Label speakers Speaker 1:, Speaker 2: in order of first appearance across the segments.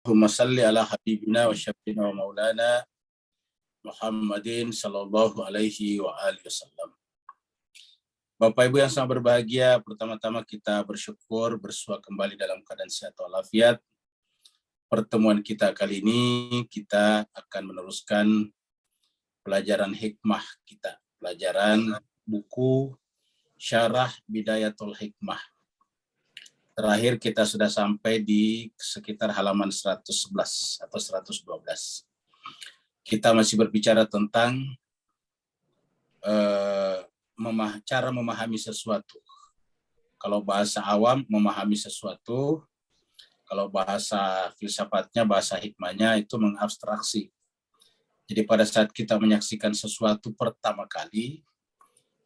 Speaker 1: Allahumma salli ala habibina wa syafiina wa maulana Muhammadin sallallahu alaihi wa alihi wasallam. Bapak Ibu yang sangat berbahagia, pertama-tama kita bersyukur bersua kembali dalam keadaan sehat walafiat. Pertemuan kita kali ini kita akan meneruskan pelajaran hikmah kita, pelajaran buku Syarah Bidayatul Hikmah. Terakhir kita sudah sampai di sekitar halaman 111 atau 112. Kita masih berbicara tentang cara memahami sesuatu. Kalau bahasa awam, memahami sesuatu. Kalau bahasa filsafatnya, bahasa hikmahnya itu mengabstraksi. Jadi pada saat kita menyaksikan sesuatu pertama kali,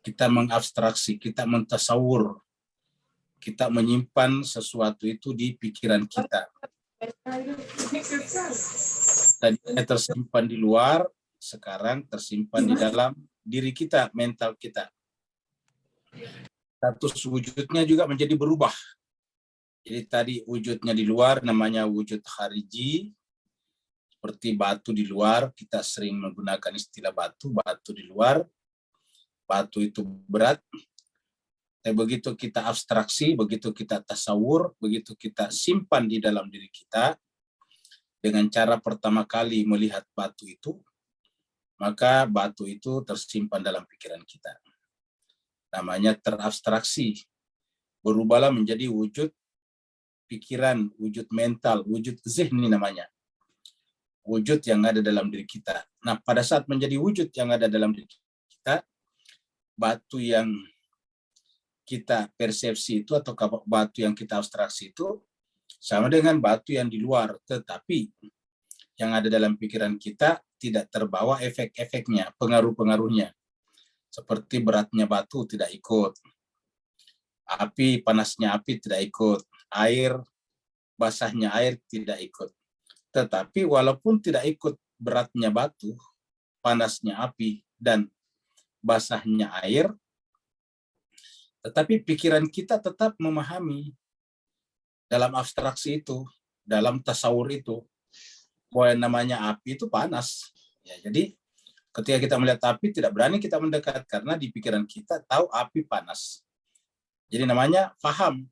Speaker 1: kita mengabstraksi, kita mentasawur, kita menyimpan sesuatu itu di pikiran kita. Tadinya tersimpan di luar, sekarang tersimpan di dalam diri kita, mental kita. Status wujudnya juga menjadi berubah. Jadi tadi wujudnya di luar namanya wujud khariji, seperti batu di luar, kita sering menggunakan istilah batu di luar. Batu itu berat. Tapi begitu kita abstraksi, begitu kita tasawur, begitu kita simpan di dalam diri kita, dengan cara pertama kali melihat batu itu, maka batu itu tersimpan dalam pikiran kita. Namanya terabstraksi, berubahlah menjadi wujud pikiran, wujud mental, wujud zihni namanya. Wujud yang ada dalam diri kita. Nah, pada saat menjadi wujud yang ada dalam diri kita, batu yang kita persepsi itu atau batu yang kita abstraksi itu sama dengan batu yang di luar, tetapi yang ada dalam pikiran kita tidak terbawa efek-efeknya, pengaruh-pengaruhnya. Seperti beratnya batu tidak ikut, api, panasnya api tidak ikut, air, basahnya air tidak ikut. Tetapi walaupun tidak ikut beratnya batu, panasnya api, dan basahnya air, tetapi pikiran kita tetap memahami dalam abstraksi itu, dalam tasawur itu, bahwa yang namanya api itu panas. Ya, jadi ketika kita melihat api, tidak berani kita mendekat, karena di pikiran kita tahu api panas. Jadi namanya faham,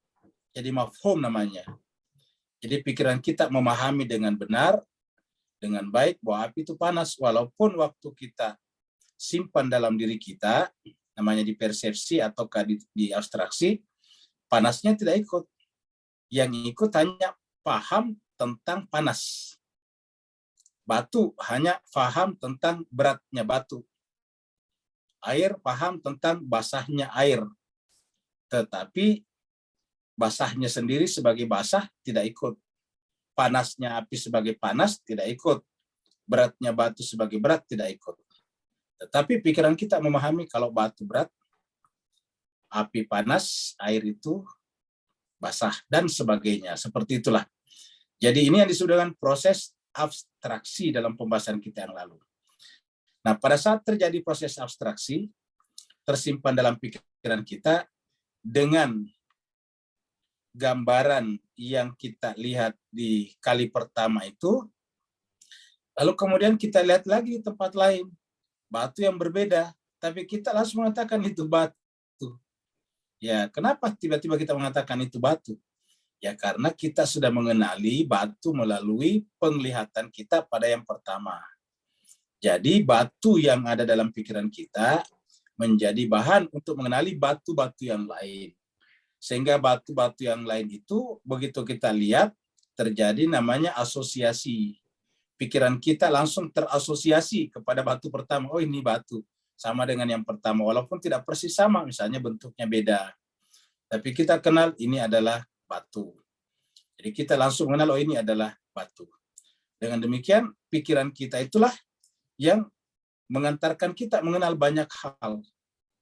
Speaker 1: jadi mafhum namanya. Jadi pikiran kita memahami dengan benar, dengan baik, bahwa api itu panas, walaupun waktu kita simpan dalam diri kita, namanya di persepsi atau di abstraksi, panasnya tidak ikut. Yang ikut hanya paham tentang panas. Batu hanya paham tentang beratnya batu. Air paham tentang basahnya air. Tetapi basahnya sendiri sebagai basah tidak ikut. Panasnya api sebagai panas tidak ikut. Beratnya batu sebagai berat tidak ikut. Tetapi pikiran kita memahami kalau batu berat, api panas, air itu basah, dan sebagainya. Seperti itulah. Jadi ini yang disebut dengan proses abstraksi dalam pembahasan kita yang lalu. Nah, pada saat terjadi proses abstraksi, tersimpan dalam pikiran kita dengan gambaran yang kita lihat di kali pertama itu, lalu kemudian kita lihat lagi di tempat lain, batu yang berbeda, tapi kita langsung mengatakan itu batu. Ya, kenapa tiba-tiba kita mengatakan itu batu? Ya, karena kita sudah mengenali batu melalui penglihatan kita pada yang pertama. Jadi batu yang ada dalam pikiran kita menjadi bahan untuk mengenali batu-batu yang lain. Sehingga batu-batu yang lain itu begitu kita lihat terjadi namanya asosiasi. Pikiran kita langsung terasosiasi kepada batu pertama. Oh, ini batu. Sama dengan yang pertama. Walaupun tidak persis sama, misalnya bentuknya beda. Tapi kita kenal ini adalah batu. Jadi kita langsung mengenal, oh ini adalah batu. Dengan demikian, pikiran kita itulah yang mengantarkan kita mengenal banyak hal.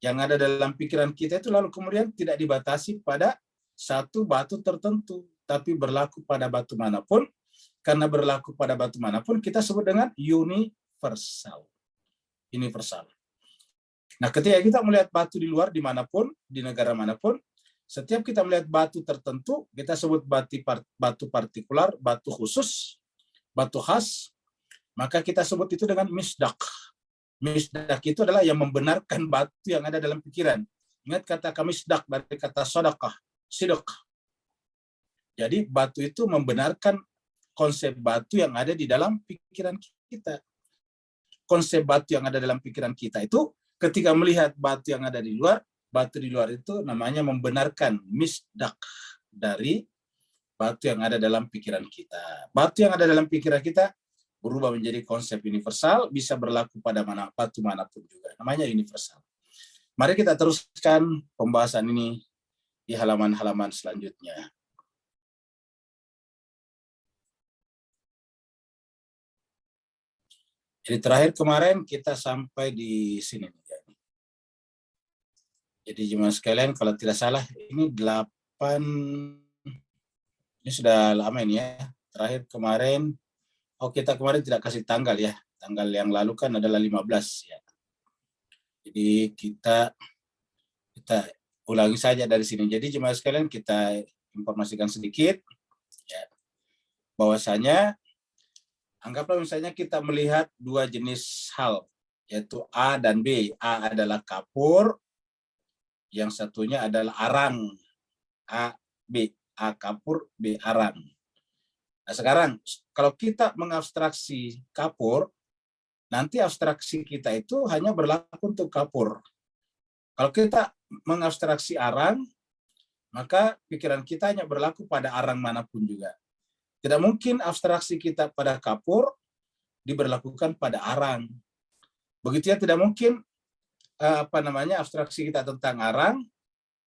Speaker 1: Yang ada dalam pikiran kita itu lalu kemudian tidak dibatasi pada satu batu tertentu. Tapi berlaku pada batu manapun. Karena berlaku pada batu manapun, kita sebut dengan universal. Universal. Nah, ketika kita melihat batu di luar, dimanapun, di negara manapun, setiap kita melihat batu tertentu, kita sebut batu partikular, batu khusus, batu khas, maka kita sebut itu dengan misdak. Misdak itu adalah yang membenarkan batu yang ada dalam pikiran. Ingat kata misdak dari kata sodakah, sidq. Jadi batu itu membenarkan konsep batu yang ada di dalam pikiran kita. Konsep batu yang ada dalam pikiran kita itu ketika melihat batu yang ada di luar, batu di luar itu namanya membenarkan misdak dari batu yang ada dalam pikiran kita. Batu yang ada dalam pikiran kita berubah menjadi konsep universal, bisa berlaku pada batu manapun juga. Namanya universal. Mari kita teruskan pembahasan ini di halaman-halaman selanjutnya. Jadi terakhir kemarin kita sampai di sini. Jadi jemaah sekalian, kalau tidak salah ini 8, ini sudah lama ini ya. Terakhir kemarin, kita kemarin tidak kasih tanggal ya. Tanggal yang lalu kan adalah 15 ya. Jadi kita ulangi saja dari sini. Jadi jemaah sekalian, kita informasikan sedikit ya, bahwasanya anggaplah misalnya kita melihat dua jenis hal, yaitu A dan B. A adalah kapur, yang satunya adalah arang. A, B. A kapur, B arang. Nah sekarang, kalau kita mengabstraksi kapur, nanti abstraksi kita itu hanya berlaku untuk kapur. Kalau kita mengabstraksi arang, maka pikiran kita hanya berlaku pada arang manapun juga. Tidak mungkin abstraksi kita pada kapur diberlakukan pada arang. Begitu ya, tidak mungkin abstraksi kita tentang arang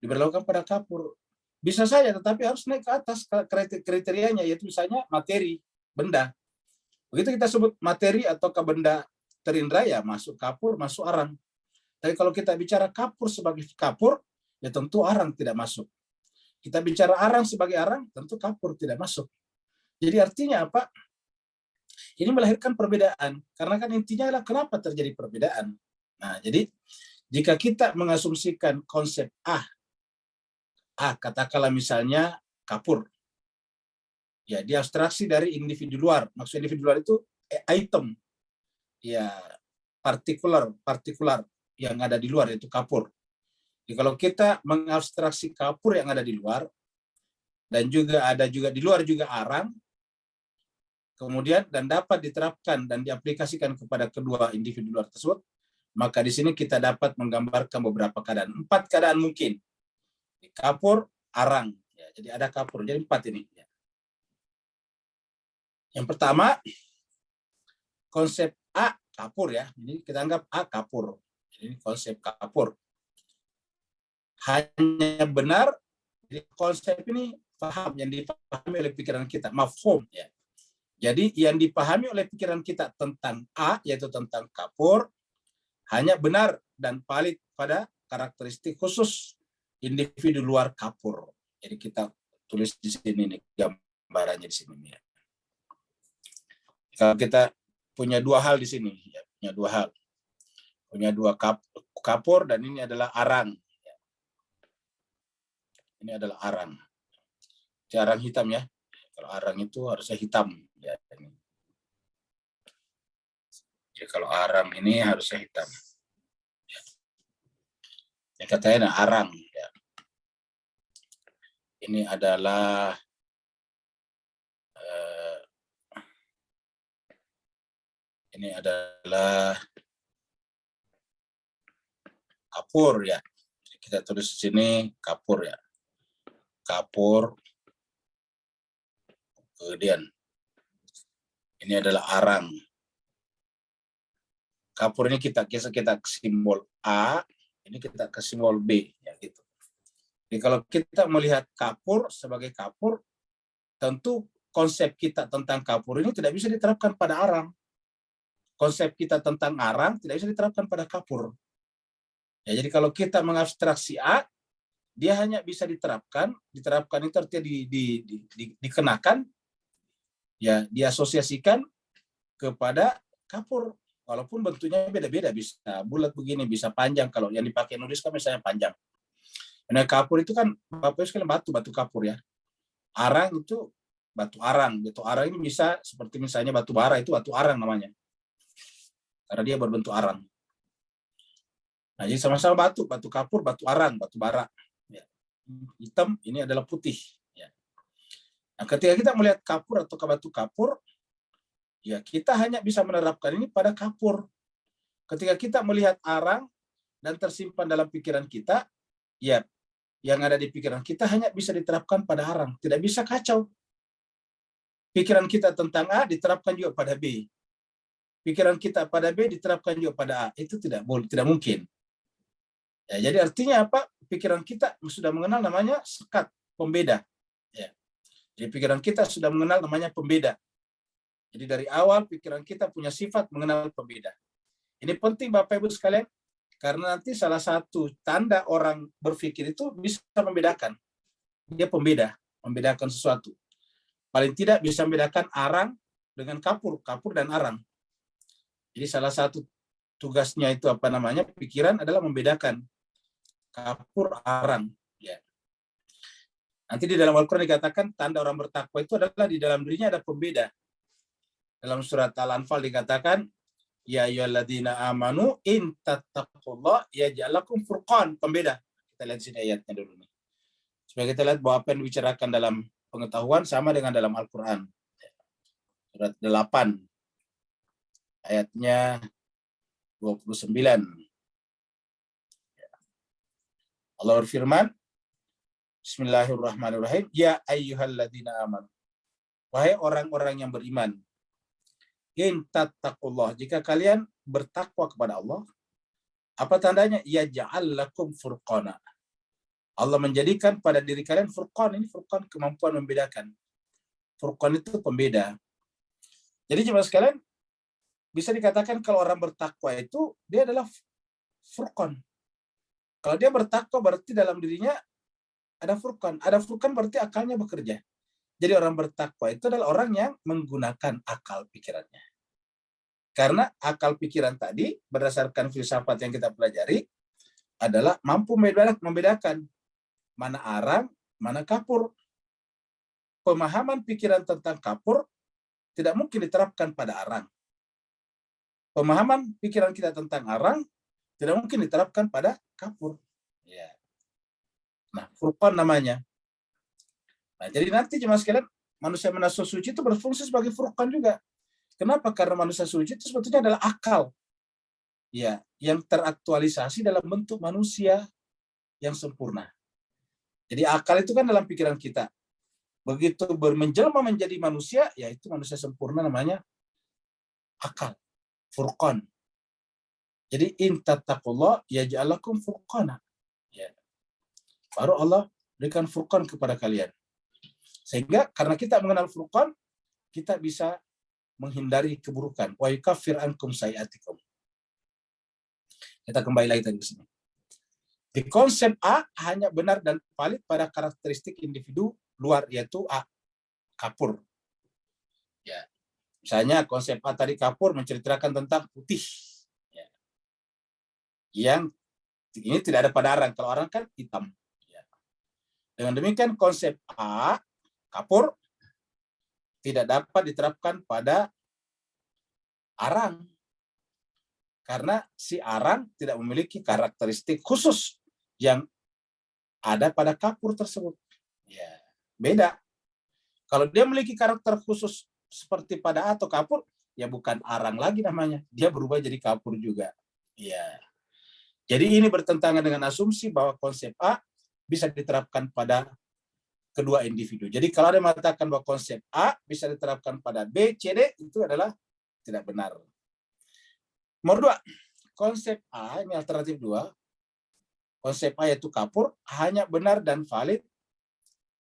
Speaker 1: diberlakukan pada kapur. Bisa saja, tetapi harus naik ke atas kriterianya, yaitu misalnya materi, benda. Begitu kita sebut materi atau benda terindra, ya masuk kapur, masuk arang. Tapi kalau kita bicara kapur sebagai kapur, ya tentu arang tidak masuk. Kita bicara arang sebagai arang, tentu kapur tidak masuk. Jadi artinya apa? Ini melahirkan perbedaan. Karena kan intinya adalah kenapa terjadi perbedaan. Nah, jadi jika kita mengasumsikan konsep A, katakanlah misalnya kapur. Ya, dia abstraksi dari individu luar. Maksud individu luar itu item. Ya, partikular yang ada di luar, itu kapur. Jadi kalau kita mengabstraksi kapur yang ada di luar, dan juga ada juga di luar juga arang, kemudian dan dapat diterapkan dan diaplikasikan kepada kedua individu luar tersebut, maka di sini kita dapat menggambarkan beberapa keadaan. 4 keadaan mungkin. Kapur, arang. Ya, jadi ada kapur. Jadi 4 ini. Ya. Yang pertama, konsep A, kapur ya. Ini kita anggap A, kapur. Ini konsep kapur. Hanya benar, jadi konsep ini paham, yang dipahami oleh pikiran kita. Mafhum. Ya. Jadi yang dipahami oleh pikiran kita tentang A, yaitu tentang kapur, hanya benar dan valid pada karakteristik khusus individu luar kapur. Jadi kita tulis di sini nih gambarannya di sini ya. Kalau kita punya 2 hal di sini, ya, punya 2 hal, punya 2 kapur dan ini adalah arang. Ya. Ini adalah arang. Ini arang hitam ya. Kalau arang itu harusnya hitam. Ya. Jadi kalau arang ini harusnya hitam. Ya. Yang katanya arang. Ya. Ini adalah kapur ya. Kita tulis di sini kapur ya. Kapur. Kemudian ini adalah arang. Kapur ini kita simbol A, ini kita ke simbol B ya gitu. Jadi kalau kita melihat kapur sebagai kapur, tentu konsep kita tentang kapur ini tidak bisa diterapkan pada arang. Konsep kita tentang arang tidak bisa diterapkan pada kapur. Ya, jadi kalau kita mengabstraksi A, dia hanya bisa diterapkan itu artinya dikenakan, ya diasosiasikan kepada kapur. Walaupun bentuknya beda-beda, bisa bulat begini, bisa panjang. Kalau yang dipakai nulis kan misalnya panjang. Nah, kapur itu kan Bapak sekalian batu kapur ya. Arang itu batu arang. Batu arang ini bisa seperti misalnya batu bara, itu batu arang namanya. Karena dia berbentuk arang. Nah, jadi sama-sama batu kapur, batu arang, batu bara. Ya. Hitam, ini adalah putih. Ya. Nah, ketika kita melihat kapur atau batu kapur, ya kita hanya bisa menerapkan ini pada kapur. Ketika kita melihat arang dan tersimpan dalam pikiran kita, ya yang ada di pikiran kita hanya bisa diterapkan pada arang, tidak bisa kacau. Pikiran kita tentang A diterapkan juga pada B. Pikiran kita pada B diterapkan juga pada A. Itu tidak mungkin. Ya, jadi artinya apa? Pikiran kita sudah mengenal namanya sekat, pembeda. Ya. Jadi pikiran kita sudah mengenal namanya pembeda. Jadi dari awal pikiran kita punya sifat mengenal pembeda. Ini penting Bapak Ibu sekalian, karena nanti salah satu tanda orang berpikir itu bisa membedakan. Dia pembeda, membedakan sesuatu. Paling tidak bisa membedakan arang dengan kapur dan arang. Jadi salah satu tugasnya itu apa namanya? Pikiran adalah membedakan kapur arang. Ya. Nanti di dalam Al-Quran dikatakan tanda orang bertakwa itu adalah di dalam dirinya ada pembeda. Dalam surat Al-Anfal dikatakan, ya ayyuhalladzina amanu in tattaqullaha yaj'al lakum furqan, pembeda. Kita lihat sini ayatnya dulu nih. Supaya kita lihat bahwa apa yang dibicarakan dalam pengetahuan sama dengan dalam Al-Quran. Surat 8 ayatnya 29. Allah berfirman, Bismillahirrahmanirrahim, ya ayyuhalladzina amanu, wahai orang-orang yang beriman, in tattaqullah, jika kalian bertakwa kepada Allah, apa tandanya? Yaj'al lakum furqana, Allah menjadikan pada diri kalian furqan. Ini furqan, kemampuan membedakan. Furqan itu pembeda. Jadi jemaah sekalian, bisa dikatakan kalau orang bertakwa itu dia adalah furqan. Kalau dia bertakwa berarti dalam dirinya ada furqan. Ada furqan berarti akalnya bekerja. Jadi orang bertakwa itu adalah orang yang menggunakan akal pikirannya. Karena akal pikiran tadi berdasarkan filsafat yang kita pelajari adalah mampu membedakan mana arang, mana kapur. Pemahaman pikiran tentang kapur tidak mungkin diterapkan pada arang. Pemahaman pikiran kita tentang arang tidak mungkin diterapkan pada kapur. Ya. Nah, furqan namanya. Nah, jadi nanti jemaah sekalian, manusia suci itu berfungsi sebagai furqan juga. Kenapa? Karena manusia suci itu sebetulnya adalah akal. Ya, yang teraktualisasi dalam bentuk manusia yang sempurna. Jadi akal itu kan dalam pikiran kita. Begitu menjelma menjadi manusia, yaitu manusia sempurna namanya akal, furqan. Jadi in tattaqullah yaj'al lakum furqana. Ya. Baru Allah berikan furqan kepada kalian. Sehingga karena kita mengenal furqan, kita bisa menghindari keburukan. Wa yukaffir ankum sayiatikum. Kita kembali lagi tadi ke sini. Di konsep A hanya benar dan valid pada karakteristik individu luar, yaitu A, kapur. Ya. Misalnya konsep A tadi kapur menceritakan tentang putih. Ya. Yang ini tidak ada pada arang. Kalau arang kan hitam. Ya. Dengan demikian konsep A, kapur, tidak dapat diterapkan pada arang. Karena si arang tidak memiliki karakteristik khusus yang ada pada kapur tersebut. Ya, beda. Kalau dia memiliki karakter khusus seperti pada A atau kapur, ya bukan arang lagi namanya. Dia berubah jadi kapur juga. Ya. Jadi ini bertentangan dengan asumsi bahwa konsep A bisa diterapkan pada kedua individu. Jadi kalau ada yang mengatakan bahwa konsep A bisa diterapkan pada B, C, D, itu adalah tidak benar. Nomor 2, konsep A, ini alternatif 2, konsep A yaitu kapur, hanya benar dan valid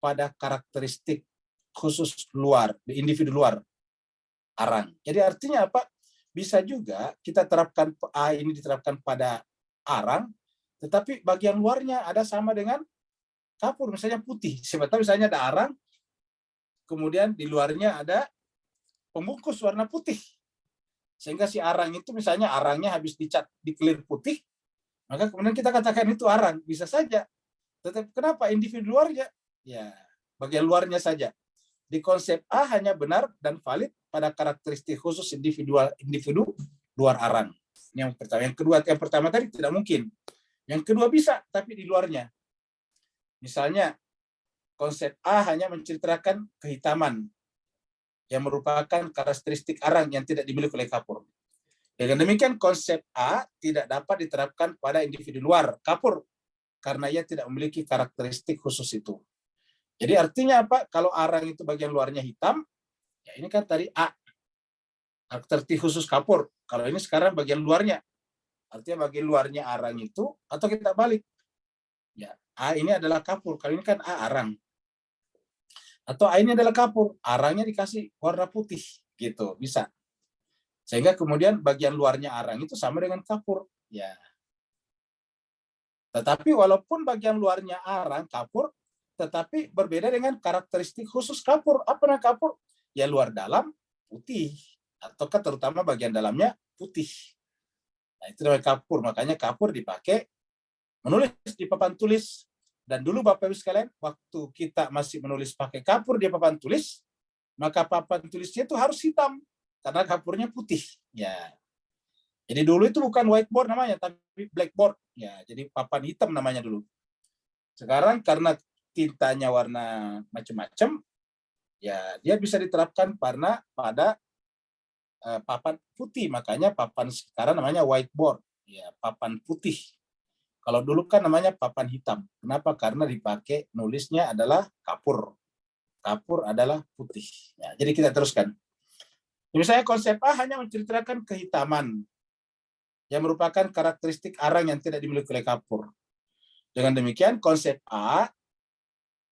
Speaker 1: pada karakteristik khusus luar, di individu luar, arang. Jadi artinya apa? Bisa juga kita terapkan A ini diterapkan pada arang, tetapi bagian luarnya ada sama dengan kapur, misalnya putih. Sebetulnya misalnya ada arang, kemudian di luarnya ada pembungkus warna putih. Sehingga si arang itu misalnya arangnya habis dicat dikelir putih, maka kemudian kita katakan itu arang. Bisa saja. Tetapi kenapa individu luarnya? Ya, bagian luarnya saja. di konsep A hanya benar dan valid pada karakteristik khusus individu luar arang. Yang pertama, yang pertama tadi tidak mungkin. Yang kedua bisa, tapi di luarnya. Misalnya, konsep A hanya menceritakan kehitaman yang merupakan karakteristik arang yang tidak dimiliki oleh kapur. Dengan demikian, konsep A tidak dapat diterapkan pada individu luar kapur karena ia tidak memiliki karakteristik khusus itu. Jadi artinya apa? Kalau arang itu bagian luarnya hitam, ya ini kan tadi A, karakteristik khusus kapur. Kalau ini sekarang bagian luarnya, artinya bagian luarnya arang itu, atau kita balik, ya A ini adalah kapur. Kalau ini kan A arang. Atau A ini adalah kapur, arangnya dikasih warna putih, gitu bisa. Sehingga kemudian bagian luarnya arang itu sama dengan kapur, ya. Tetapi walaupun bagian luarnya arang kapur, tetapi berbeda dengan karakteristik khusus kapur. Apa namanya kapur? Ya luar dalam putih, ataukah terutama bagian dalamnya putih. Nah, itu namanya kapur. Makanya kapur dipakai menulis di papan tulis. Dan dulu Bapak Ibu sekalian, waktu kita masih menulis pakai kapur di papan tulis, maka papan tulisnya itu harus hitam karena kapurnya putih. Ya. Jadi dulu itu bukan whiteboard namanya, tapi blackboard. Ya, jadi papan hitam namanya dulu. Sekarang karena tintanya warna macam-macam, ya dia bisa diterapkan pada papan putih. Makanya papan sekarang namanya whiteboard, ya papan putih. Kalau dulu kan namanya papan hitam. Kenapa? Karena dipakai nulisnya adalah kapur. Kapur adalah putih. Ya, jadi kita teruskan. Misalnya konsep A hanya menceritakan kehitaman yang merupakan karakteristik arang yang tidak dimiliki oleh kapur. Dengan demikian, konsep A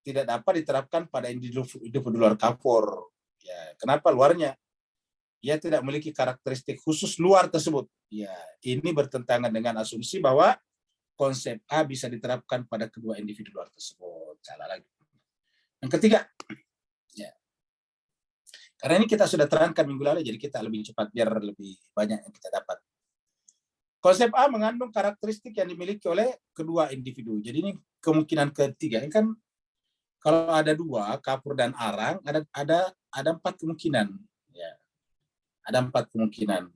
Speaker 1: tidak dapat diterapkan pada individu luar kapur. Ya, kenapa luarnya? Ia tidak memiliki karakteristik khusus luar tersebut. Ya, ini bertentangan dengan asumsi bahwa konsep A bisa diterapkan pada kedua individu luar tersebut. Salah lagi. Yang ketiga, ya. Karena ini kita sudah terangkan minggu lalu, jadi kita lebih cepat biar lebih banyak yang kita dapat. Konsep A mengandung karakteristik yang dimiliki oleh kedua individu. Jadi ini kemungkinan ketiga. Ini kan kalau ada dua, kapur dan arang, ada 4 kemungkinan. Ya, ada 4 kemungkinan.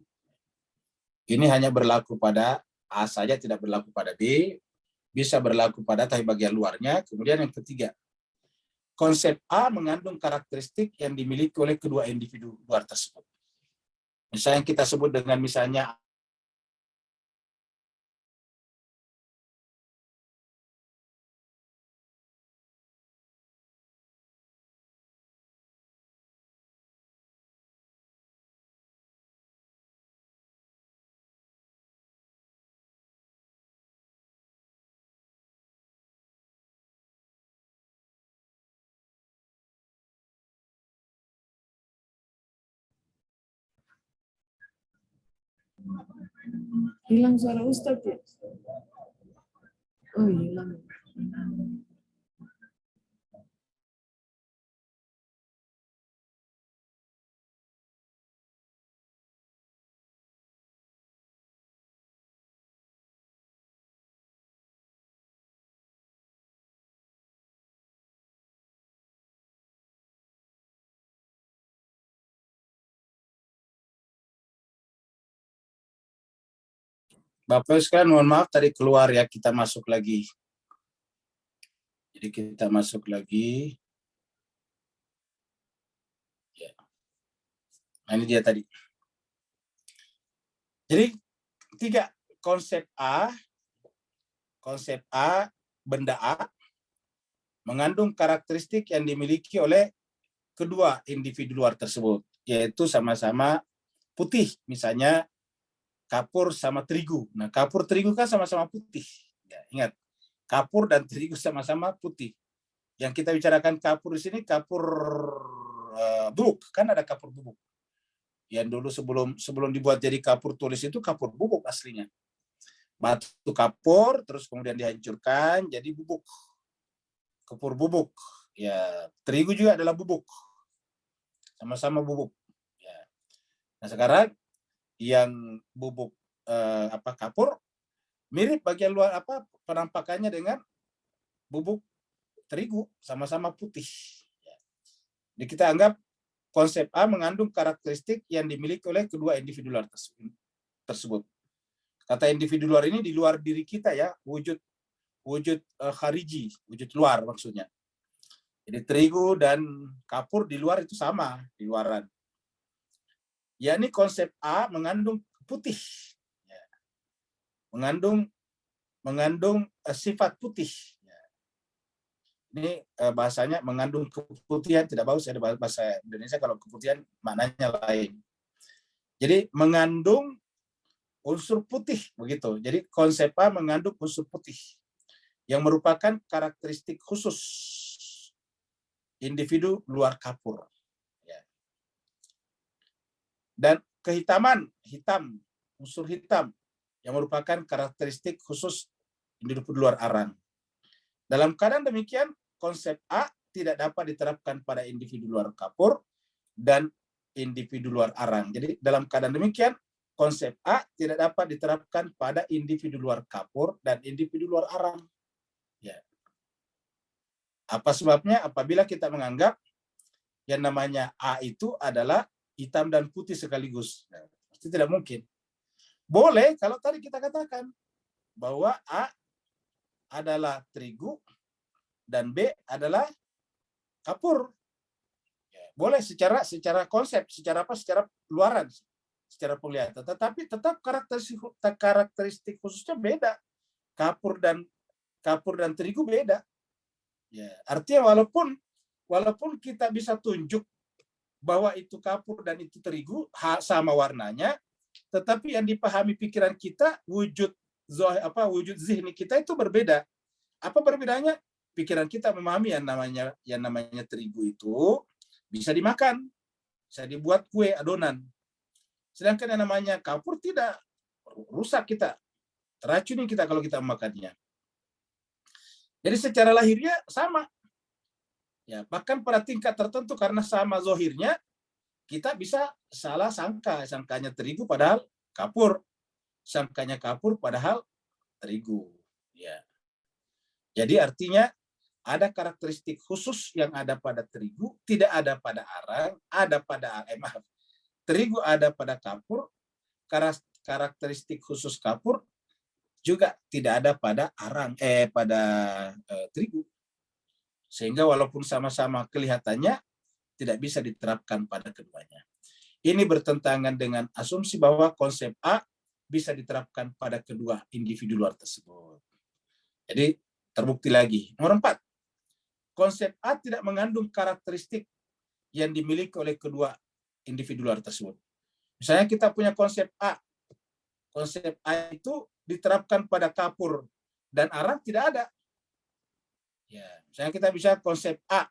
Speaker 1: Ini hanya berlaku pada A saja, tidak berlaku pada B. Bisa berlaku pada tapi bagian luarnya. Kemudian yang ketiga, konsep A mengandung karakteristik yang dimiliki oleh kedua individu luar tersebut. Misalnya yang kita sebut dengan misalnya
Speaker 2: Hilang suara Ustadz ya? Oh hilang.
Speaker 1: Bapak sekalian, mohon maaf tadi keluar ya, kita masuk lagi. Jadi kita masuk lagi. Ya. Nah ini dia tadi. Jadi 3, konsep A, benda A, mengandung karakteristik yang dimiliki oleh kedua individu luar tersebut, yaitu sama-sama putih. Misalnya kapur sama terigu. Nah, kapur terigu kan sama-sama putih. Ya, ingat, kapur dan terigu sama-sama putih. Yang kita bicarakan kapur di sini kapur bubuk, kan ada kapur bubuk. Yang dulu sebelum dibuat jadi kapur tulis itu kapur bubuk aslinya. Batu kapur, terus kemudian dihancurkan jadi bubuk. Kapur bubuk. Ya, terigu juga adalah bubuk. Sama-sama bubuk. Ya. Nah, sekarang yang bubuk kapur mirip bagian luar penampakannya dengan bubuk terigu, sama-sama putih. Jadi kita anggap konsep A mengandung karakteristik yang dimiliki oleh kedua individu luar tersebut. Kata individu luar ini di luar diri kita ya, wujud khariji, wujud luar maksudnya. Jadi terigu dan kapur di luar itu sama, di luaran. Yakni konsep A mengandung putih, ya. mengandung sifat putih. Ya. Ini bahasanya mengandung keputihan, tidak bagus ya bahasa Indonesia, kalau keputihan maknanya lain. Jadi mengandung unsur putih begitu. Jadi konsep A mengandung unsur putih yang merupakan karakteristik khusus individu luar kapur. Ya. Dan kehitaman, hitam, unsur hitam yang merupakan karakteristik khusus individu luar arang. Dalam keadaan demikian, konsep A tidak dapat diterapkan pada individu luar kapur dan individu luar arang. Jadi dalam keadaan demikian, konsep A tidak dapat diterapkan pada individu luar kapur dan individu luar arang. Ya. Apa sebabnya? Apabila kita menganggap yang namanya A itu adalah hitam dan putih sekaligus. Nah, itu tidak mungkin. Boleh kalau tadi kita katakan bahwa A adalah terigu dan B adalah kapur. Ya, boleh secara konsep, secara luaran, secara penglihatan. Tetapi tetap karakteristik khususnya beda. Kapur dan terigu beda. Ya, artinya walaupun kita bisa tunjuk bahwa itu kapur dan itu terigu sama warnanya, tetapi yang dipahami pikiran kita, wujud zihni kita itu berbeda. Apa perbedaannya? Pikiran kita memahami yang namanya terigu itu bisa dimakan, bisa dibuat kue adonan. Sedangkan yang namanya kapur tidak, rusak kita, teracuni kita kalau kita memakannya. Jadi secara lahirnya sama. Ya, bahkan pada tingkat tertentu karena sama zohirnya, kita bisa salah sangkanya terigu padahal kapur, sangkanya kapur padahal terigu. Ya. Jadi artinya ada karakteristik khusus yang ada pada terigu, tidak ada pada arang, ada pada terigu ada pada kapur, karakteristik khusus kapur juga tidak ada pada terigu. Sehingga walaupun sama-sama kelihatannya tidak bisa diterapkan pada keduanya. Ini bertentangan dengan asumsi bahwa konsep A bisa diterapkan pada kedua individu luar tersebut. Jadi terbukti lagi. Nomor 4, konsep A tidak mengandung karakteristik yang dimiliki oleh kedua individu luar tersebut. Misalnya kita punya konsep A. Konsep A itu diterapkan pada kapur dan arang tidak ada. Ya, misalnya kita bisa konsep A.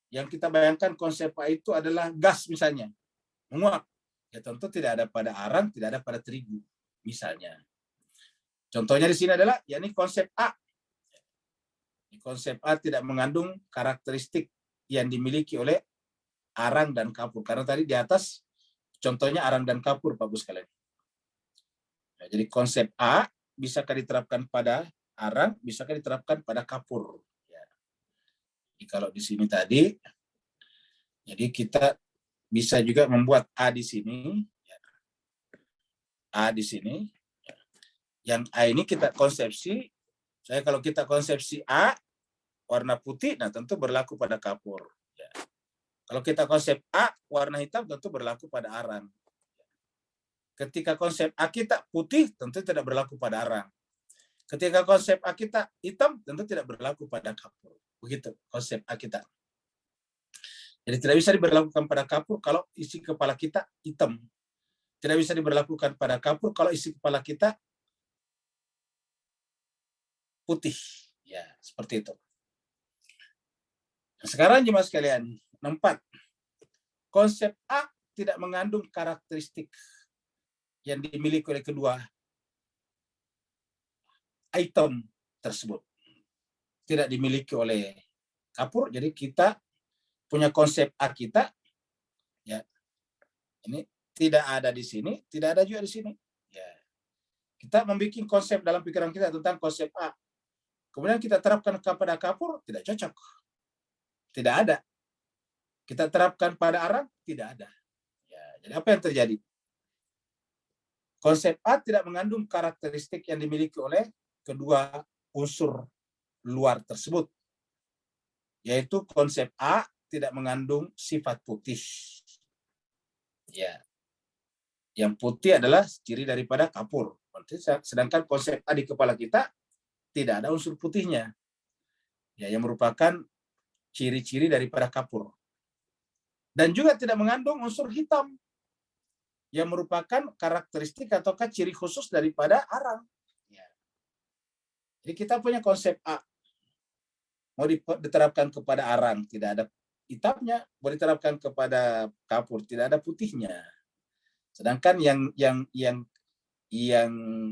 Speaker 1: Yang kita bayangkan konsep A itu adalah gas misalnya. Menguap. Ya tentu tidak ada pada arang, tidak ada pada terigu. Misalnya. Contohnya di sini adalah, yakni konsep A. Konsep A tidak mengandung karakteristik yang dimiliki oleh arang dan kapur. Karena tadi di atas contohnya arang dan kapur, Pak Bu sekalian. Nah, jadi konsep A bisakah diterapkan pada arang, bisakah diterapkan pada kapur. Ya. Jadi kalau di sini tadi, jadi kita bisa juga membuat A di sini. Ya. A di sini. Ya. Yang A ini kita konsepsi, kalau kita konsepsi A, warna putih, nah tentu berlaku pada kapur. Ya. Kalau kita konsep A, warna hitam, tentu berlaku pada arang. Ketika konsep A kita putih, tentu tidak berlaku pada arang. Ketika konsep A kita hitam, tentu tidak berlaku pada kapur. Begitu konsep A kita. Jadi tidak bisa diberlakukan pada kapur kalau isi kepala kita hitam. Tidak bisa diberlakukan pada kapur kalau isi kepala kita putih. Ya, seperti itu. Nah, sekarang jemaah sekalian, 4. Konsep A tidak mengandung karakteristik yang dimiliki oleh kedua item tersebut. Tidak dimiliki oleh kapur, jadi kita punya konsep A kita, ya, ini tidak ada di sini, tidak ada juga di sini. Ya. Kita membuat konsep dalam pikiran kita tentang konsep A. Kemudian kita terapkan kepada kapur, tidak cocok. Tidak ada. Kita terapkan pada arang, tidak ada. Ya, jadi apa yang terjadi? Konsep A tidak mengandung karakteristik yang dimiliki oleh kedua unsur luar tersebut. Yaitu konsep A tidak mengandung sifat putih. Ya. Yang putih adalah ciri daripada kapur. Sedangkan konsep A di kepala kita tidak ada unsur putihnya. Ya, yang merupakan ciri-ciri daripada kapur. Dan juga tidak mengandung unsur hitam yang merupakan karakteristik atau ciri khusus daripada arang. Ya. Jadi kita punya konsep A, mau diterapkan kepada arang, tidak ada hitamnya, mau diterapkan kepada kapur, tidak ada putihnya. Sedangkan yang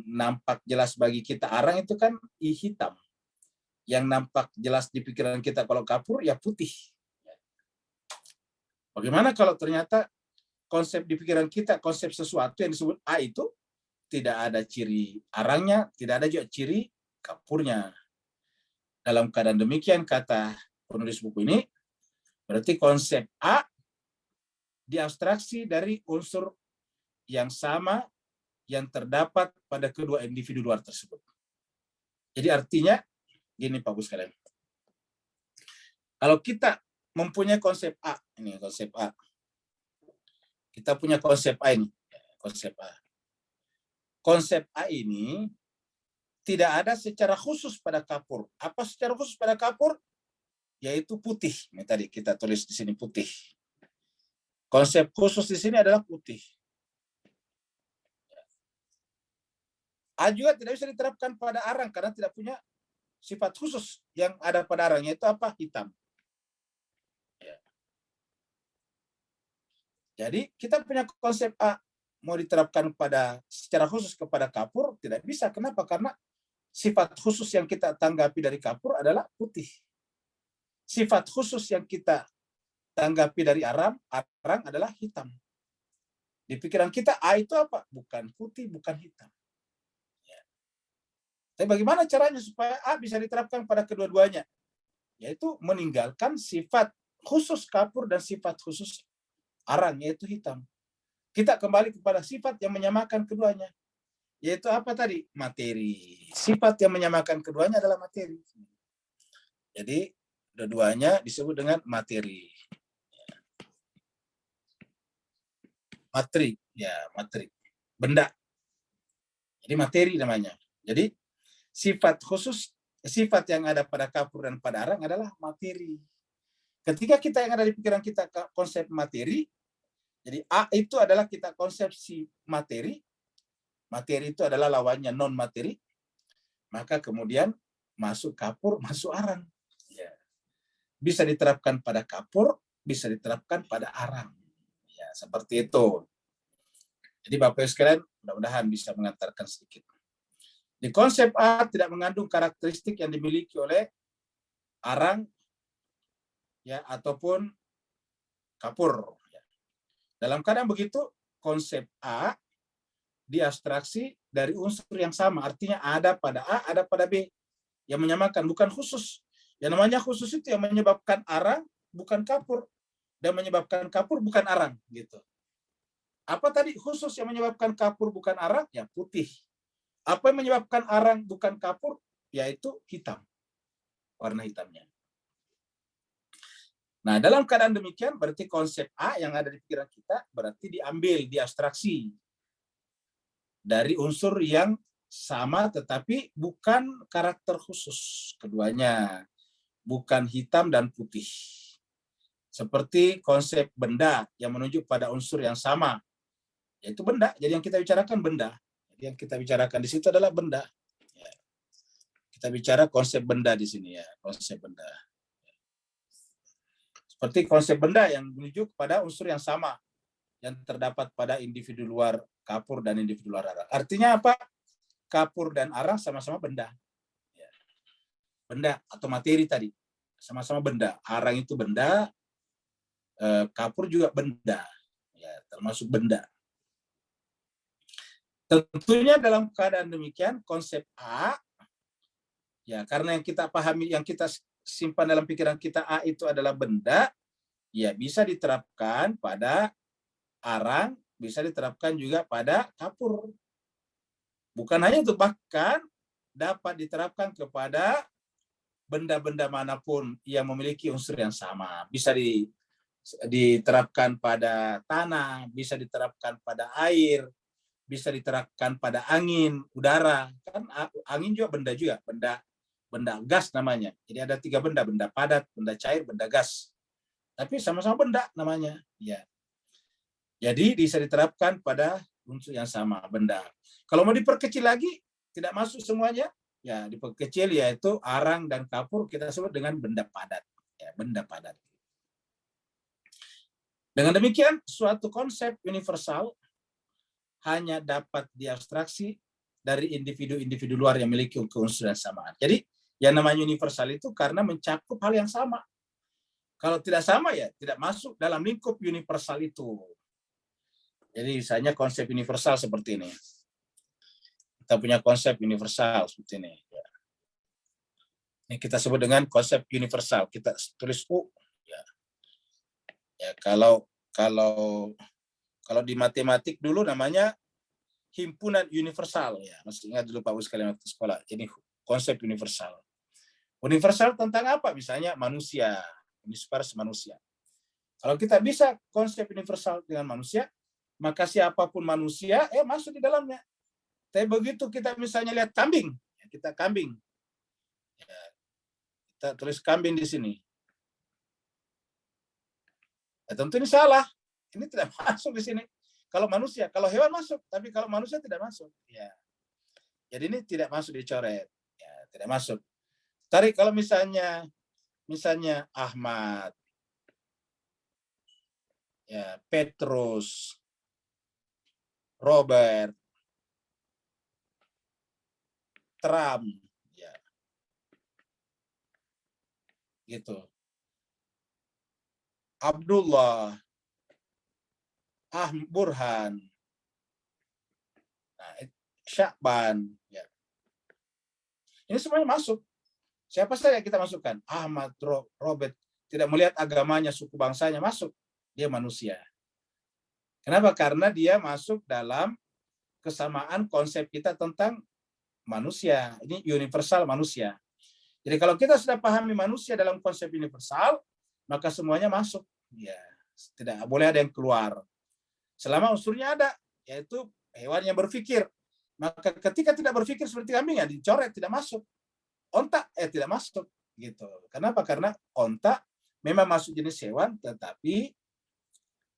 Speaker 1: nampak jelas bagi kita arang itu kan hitam. Yang nampak jelas di pikiran kita kalau kapur ya putih. Bagaimana kalau ternyata konsep di pikiran kita, konsep sesuatu yang disebut A itu tidak ada ciri arangnya, tidak ada juga ciri kapurnya. Dalam keadaan demikian, kata penulis buku ini, berarti konsep A diabstraksi dari unsur yang sama yang terdapat pada kedua individu luar tersebut. Jadi artinya, gini Pak Bu sekalian. Kalau kita mempunyai konsep A, ini konsep A. Kita punya konsep A ini, konsep A. Konsep A ini tidak ada secara khusus pada kapur. Apa secara khusus pada kapur? Yaitu putih. Ini tadi kita tulis di sini putih. Konsep khusus di sini adalah putih. A juga tidak bisa diterapkan pada arang karena tidak punya sifat khusus yang ada pada arang, yaitu apa? Hitam. Jadi kita punya konsep A mau diterapkan secara khusus kepada kapur tidak bisa. Kenapa? Karena sifat khusus yang kita tanggapi dari kapur adalah putih. Sifat khusus yang kita tanggapi dari arang adalah hitam. Di pikiran kita A itu apa? Bukan putih, bukan hitam. Ya. Tapi bagaimana caranya supaya A bisa diterapkan pada kedua-duanya? Yaitu meninggalkan sifat khusus kapur dan sifat khusus arang, yaitu hitam. Kita kembali kepada sifat yang menyamakan keduanya. Yaitu apa tadi? Materi. Sifat yang menyamakan keduanya adalah materi. Jadi, dua-duanya disebut dengan materi. Materi, ya materi. Benda. Jadi materi namanya. Jadi, sifat yang ada pada kapur dan pada arang adalah materi. Ketika kita yang ada di pikiran kita konsep materi, jadi A itu adalah kita konsepsi materi. Materi itu adalah lawannya non materi. Maka kemudian masuk kapur, masuk arang. Ya. Bisa diterapkan pada kapur, bisa diterapkan pada arang. Ya, seperti itu. Jadi Bapak Ibu sekalian, mudah-mudahan bisa mengantarkan sedikit. Di konsep A tidak mengandung karakteristik yang dimiliki oleh arang, ya, ataupun kapur. Dalam keadaan begitu, konsep A diabstraksi dari unsur yang sama. Artinya ada pada A, ada pada B. Yang menyamakan, bukan khusus. Yang namanya khusus itu yang menyebabkan arang, bukan kapur. Dan menyebabkan kapur, bukan arang. Gitu. Apa tadi khusus yang menyebabkan kapur, bukan arang? Ya putih. Apa yang menyebabkan arang, bukan kapur? Yaitu hitam. Warna hitamnya. Nah, dalam keadaan demikian, berarti konsep A yang ada di pikiran kita, berarti diambil, diabstraksi dari unsur yang sama, tetapi bukan karakter khusus keduanya. Bukan hitam dan putih. Seperti konsep benda yang menunjuk pada unsur yang sama, yaitu benda. Jadi yang kita bicarakan benda. Jadi yang kita bicarakan di situ adalah benda. Kita bicara konsep benda di sini ya, konsep benda. Seperti konsep benda yang menuju kepada unsur yang sama yang terdapat pada individu luar kapur dan individu luar arang. Artinya apa? Kapur dan arang sama-sama benda. Benda atau materi tadi. Sama-sama benda. Arang itu benda, kapur juga benda. Ya, termasuk benda. Tentunya dalam keadaan demikian, konsep A, ya karena yang kita pahami, yang kita simpan dalam pikiran kita A itu adalah benda, ya bisa diterapkan pada arang, bisa diterapkan juga pada kapur. Bukan hanya itu, bahkan dapat diterapkan kepada benda-benda manapun yang memiliki unsur yang sama. Bisa diterapkan pada tanah, bisa diterapkan pada air, bisa diterapkan pada angin, udara. Kan angin juga, benda gas namanya. Jadi ada 3 benda, benda padat, benda cair, benda gas. Tapi sama-sama benda namanya. Ya. Jadi bisa diterapkan pada unsur yang sama, benda. Kalau mau diperkecil lagi, tidak masuk semuanya, ya diperkecil, yaitu arang dan kapur kita sebut dengan benda padat. Ya, benda padat. Dengan demikian, suatu konsep universal hanya dapat diabstraksi dari individu-individu luar yang memiliki keunsuran samaan. Jadi, yang namanya universal itu karena mencakup hal yang sama. Kalau tidak sama, ya tidak masuk dalam lingkup universal itu. Jadi, misalnya konsep universal seperti ini. Kita punya konsep universal seperti ini. Ini kita sebut dengan konsep universal. Kita tulis U. Ya, kalau di matematik dulu namanya himpunan universal, ya. Masih ingat dulu Pak Bus kalian waktu sekolah. Jadi konsep universal. Universal tentang apa? Misalnya manusia, universe manusia. Kalau kita bisa konsep universal dengan manusia, maka siapapun manusia masuk di dalamnya. Tapi begitu kita misalnya lihat kambing, ya, kita kambing. Ya, kita tulis kambing di sini. Ya, tentu ini salah. Ini tidak masuk di sini. Kalau manusia, kalau hewan masuk, tapi kalau manusia tidak masuk. Ya. Jadi ini tidak masuk dicoret. Ya, tidak masuk. Tarik kalau misalnya Ahmad, ya, Petrus, Robert, Trump, ya, gitu. Abdullah, Burhan, nah, Syakban, ya. Ini semuanya masuk. Siapa saja kita masukkan? Ahmad, Robert, tidak melihat agamanya, suku bangsanya, masuk. Dia manusia. Kenapa? Karena dia masuk dalam kesamaan konsep kita tentang manusia. Ini universal manusia. Jadi kalau kita sudah pahami manusia dalam konsep universal, maka semuanya masuk. Ya, tidak boleh ada yang keluar. Selama unsurnya ada, yaitu hewan yang berpikir. Maka ketika tidak berpikir seperti kambing, ya dicoret, tidak masuk. Onta tidak masuk, gitu. Kenapa? Karena onta memang masuk jenis hewan, tetapi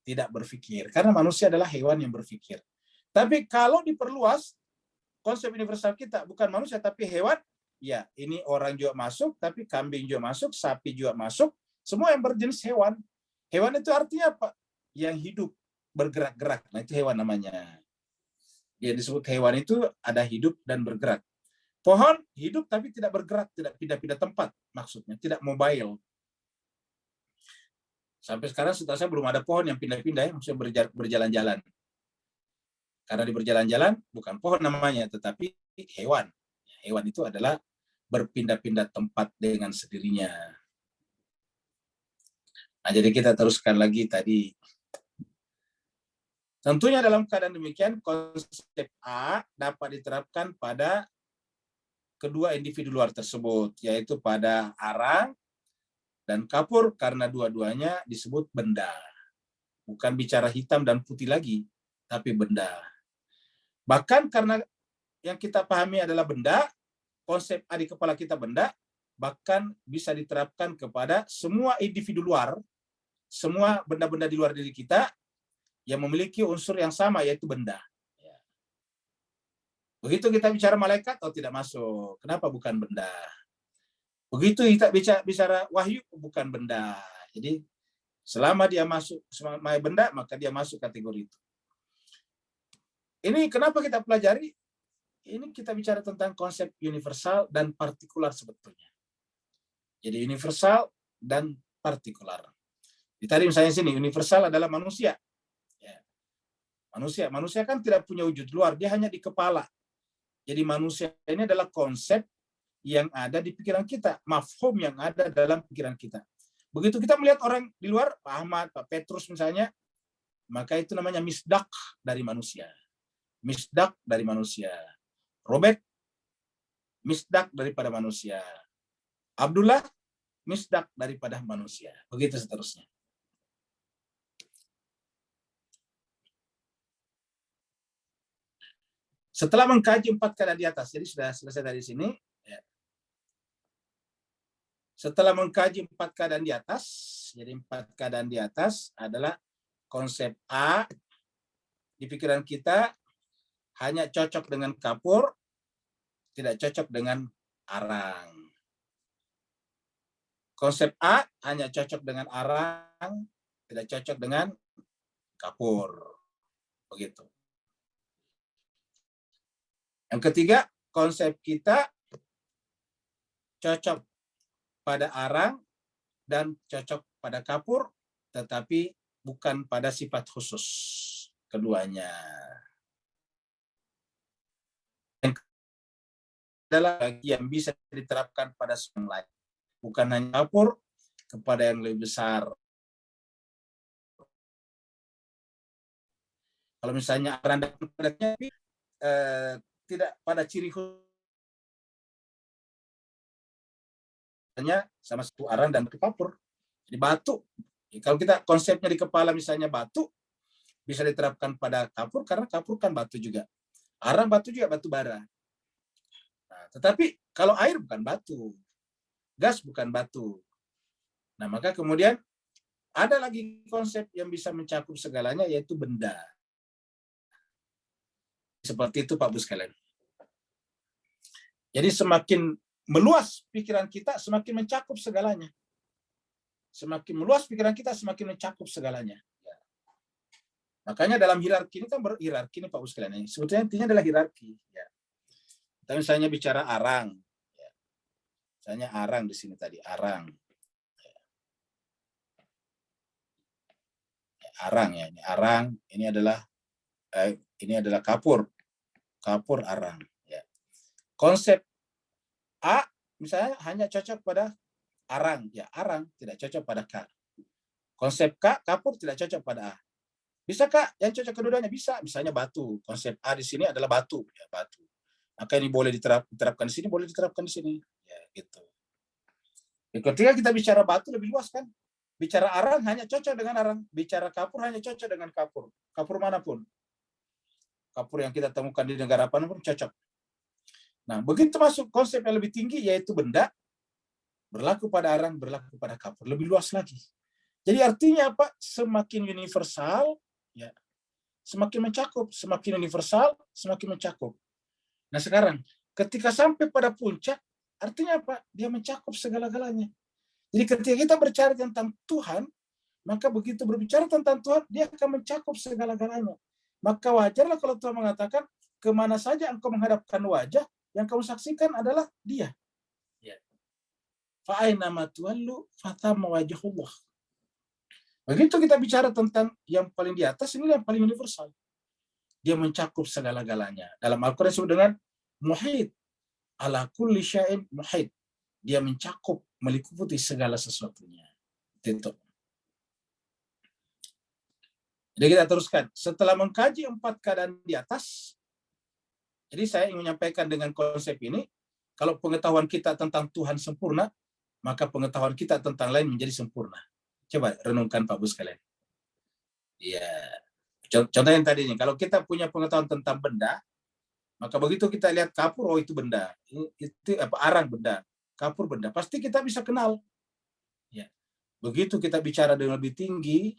Speaker 1: tidak berpikir. Karena manusia adalah hewan yang berpikir. Tapi kalau diperluas konsep universal kita, bukan manusia tapi hewan, ya ini orang juga masuk, tapi kambing juga masuk, sapi juga masuk, semua yang berjenis hewan. Hewan itu artinya apa? Yang hidup, bergerak-gerak. Nah itu hewan namanya. Yang disebut hewan itu ada hidup dan bergerak. Pohon hidup tapi tidak bergerak, tidak pindah-pindah tempat, maksudnya tidak mobile. Sampai sekarang setahu saya belum ada pohon yang pindah-pindah, maksudnya berjalan-jalan. Karena di berjalan-jalan bukan pohon namanya, tetapi hewan. Hewan itu adalah berpindah-pindah tempat dengan sendirinya. Nah, jadi kita teruskan lagi tadi. Tentunya dalam keadaan demikian, konsep A dapat diterapkan pada kedua individu luar tersebut, yaitu pada arang dan kapur, karena dua-duanya disebut benda. Bukan bicara hitam dan putih lagi, tapi benda. Bahkan karena yang kita pahami adalah benda, konsep A di kepala kita benda, bahkan bisa diterapkan kepada semua individu luar, semua benda-benda di luar diri kita yang memiliki unsur yang sama, yaitu benda. Begitu kita bicara malaikat, tidak masuk. Kenapa bukan benda? Begitu kita bicara wahyu, bukan benda. Jadi selama dia masuk sebagai benda, maka dia masuk kategori itu. Ini kenapa kita pelajari? Ini kita bicara tentang konsep universal dan partikular sebetulnya. Jadi universal dan partikular. Tadi misalnya sini, universal adalah manusia. Manusia kan tidak punya wujud luar, dia hanya di kepala. Jadi manusia ini adalah konsep yang ada di pikiran kita, mafhum yang ada dalam pikiran kita. Begitu kita melihat orang di luar, Pak Ahmad, Pak Petrus misalnya, maka itu namanya misdak dari manusia. Misdak dari manusia. Robert, misdak daripada manusia. Abdullah, misdak daripada manusia. Begitu seterusnya. Setelah mengkaji 4 keadaan di atas, jadi sudah selesai dari sini. Ya. Setelah mengkaji 4 keadaan di atas, jadi 4 keadaan di atas adalah konsep A di pikiran kita hanya cocok dengan kapur, tidak cocok dengan arang. Konsep A hanya cocok dengan arang, tidak cocok dengan kapur. Begitu. Yang ketiga, konsep kita cocok pada arang dan cocok pada kapur, tetapi bukan pada sifat khusus keduanya. Yang adalah bagi yang bisa diterapkan pada yang lain, bukan hanya kapur kepada yang lebih besar. Kalau misalnya arang dan padatnya tidak pada ciri khususnya sama satu arang dan kapur. Jadi batu. Kalau kita konsepnya di kepala misalnya batu, bisa diterapkan pada kapur karena kapur kan batu juga. Arang batu juga, batu bara. Nah, tetapi kalau air bukan batu, gas bukan batu. Nah, maka kemudian ada lagi konsep yang bisa mencakup segalanya, yaitu benda. Seperti itu Pak Bu sekalian. Jadi semakin meluas pikiran kita, semakin mencakup segalanya. Semakin meluas pikiran kita, semakin mencakup segalanya. Ya. Makanya dalam hierarki ini kan berhierarki nih Pak Bu sekalian. Sebetulnya intinya adalah hierarki. Ya. Kita misalnya bicara arang. Ya. Misalnya arang di sini tadi, arang. Ya. Arang ya, ini arang, ini adalah kapur. Kapur arang. Ya. Konsep A misalnya hanya cocok pada arang, ya arang tidak cocok pada K. Konsep K, kapur tidak cocok pada A. Bisa Kak yang cocok keduanya? Bisa, misalnya batu. Konsep A di sini adalah batu, ya batu. Maka ini boleh diterapkan di sini, boleh diterapkan di sini, ya gitu. Ketika kita bicara batu lebih luas kan. Bicara arang hanya cocok dengan arang, bicara kapur hanya cocok dengan kapur. Kapur manapun. Kapur yang kita temukan di negara manapun cocok. Nah, begitu masuk konsep yang lebih tinggi yaitu benda, berlaku pada arang, berlaku pada kapur, lebih luas lagi. Jadi artinya apa? Semakin universal, ya, semakin mencakup, semakin universal, semakin mencakup. Nah sekarang, ketika sampai pada puncak, artinya apa? Dia mencakup segala-galanya. Jadi ketika kita berbicara tentang Tuhan, maka begitu berbicara tentang Tuhan, dia akan mencakup segala-galanya. Maka wajarlah kalau Tuhan mengatakan, kemana saja engkau menghadapkan wajah, yang kamu saksikan adalah dia. Fa'ainama tuwallu fathamma wajhullah. Begitu kita bicara tentang yang paling di atas, ini yang paling universal. Dia mencakup segala-galanya. Dalam Al-Quran disebut dengan muhit. Ala kulli syai'in muhit. Dia mencakup, meliputi segala sesuatunya. Itu. Jadi kita teruskan. Setelah mengkaji 4 keadaan di atas, jadi saya ingin menyampaikan dengan konsep ini, kalau pengetahuan kita tentang Tuhan sempurna, maka pengetahuan kita tentang lain menjadi sempurna. Coba renungkan Pak Bu sekalian. Iya. Contoh yang tadi ini, kalau kita punya pengetahuan tentang benda, maka begitu kita lihat kapur, oh itu benda. Itu apa, arang benda, kapur benda. Pasti kita bisa kenal. Ya. Begitu kita bicara dengan lebih tinggi,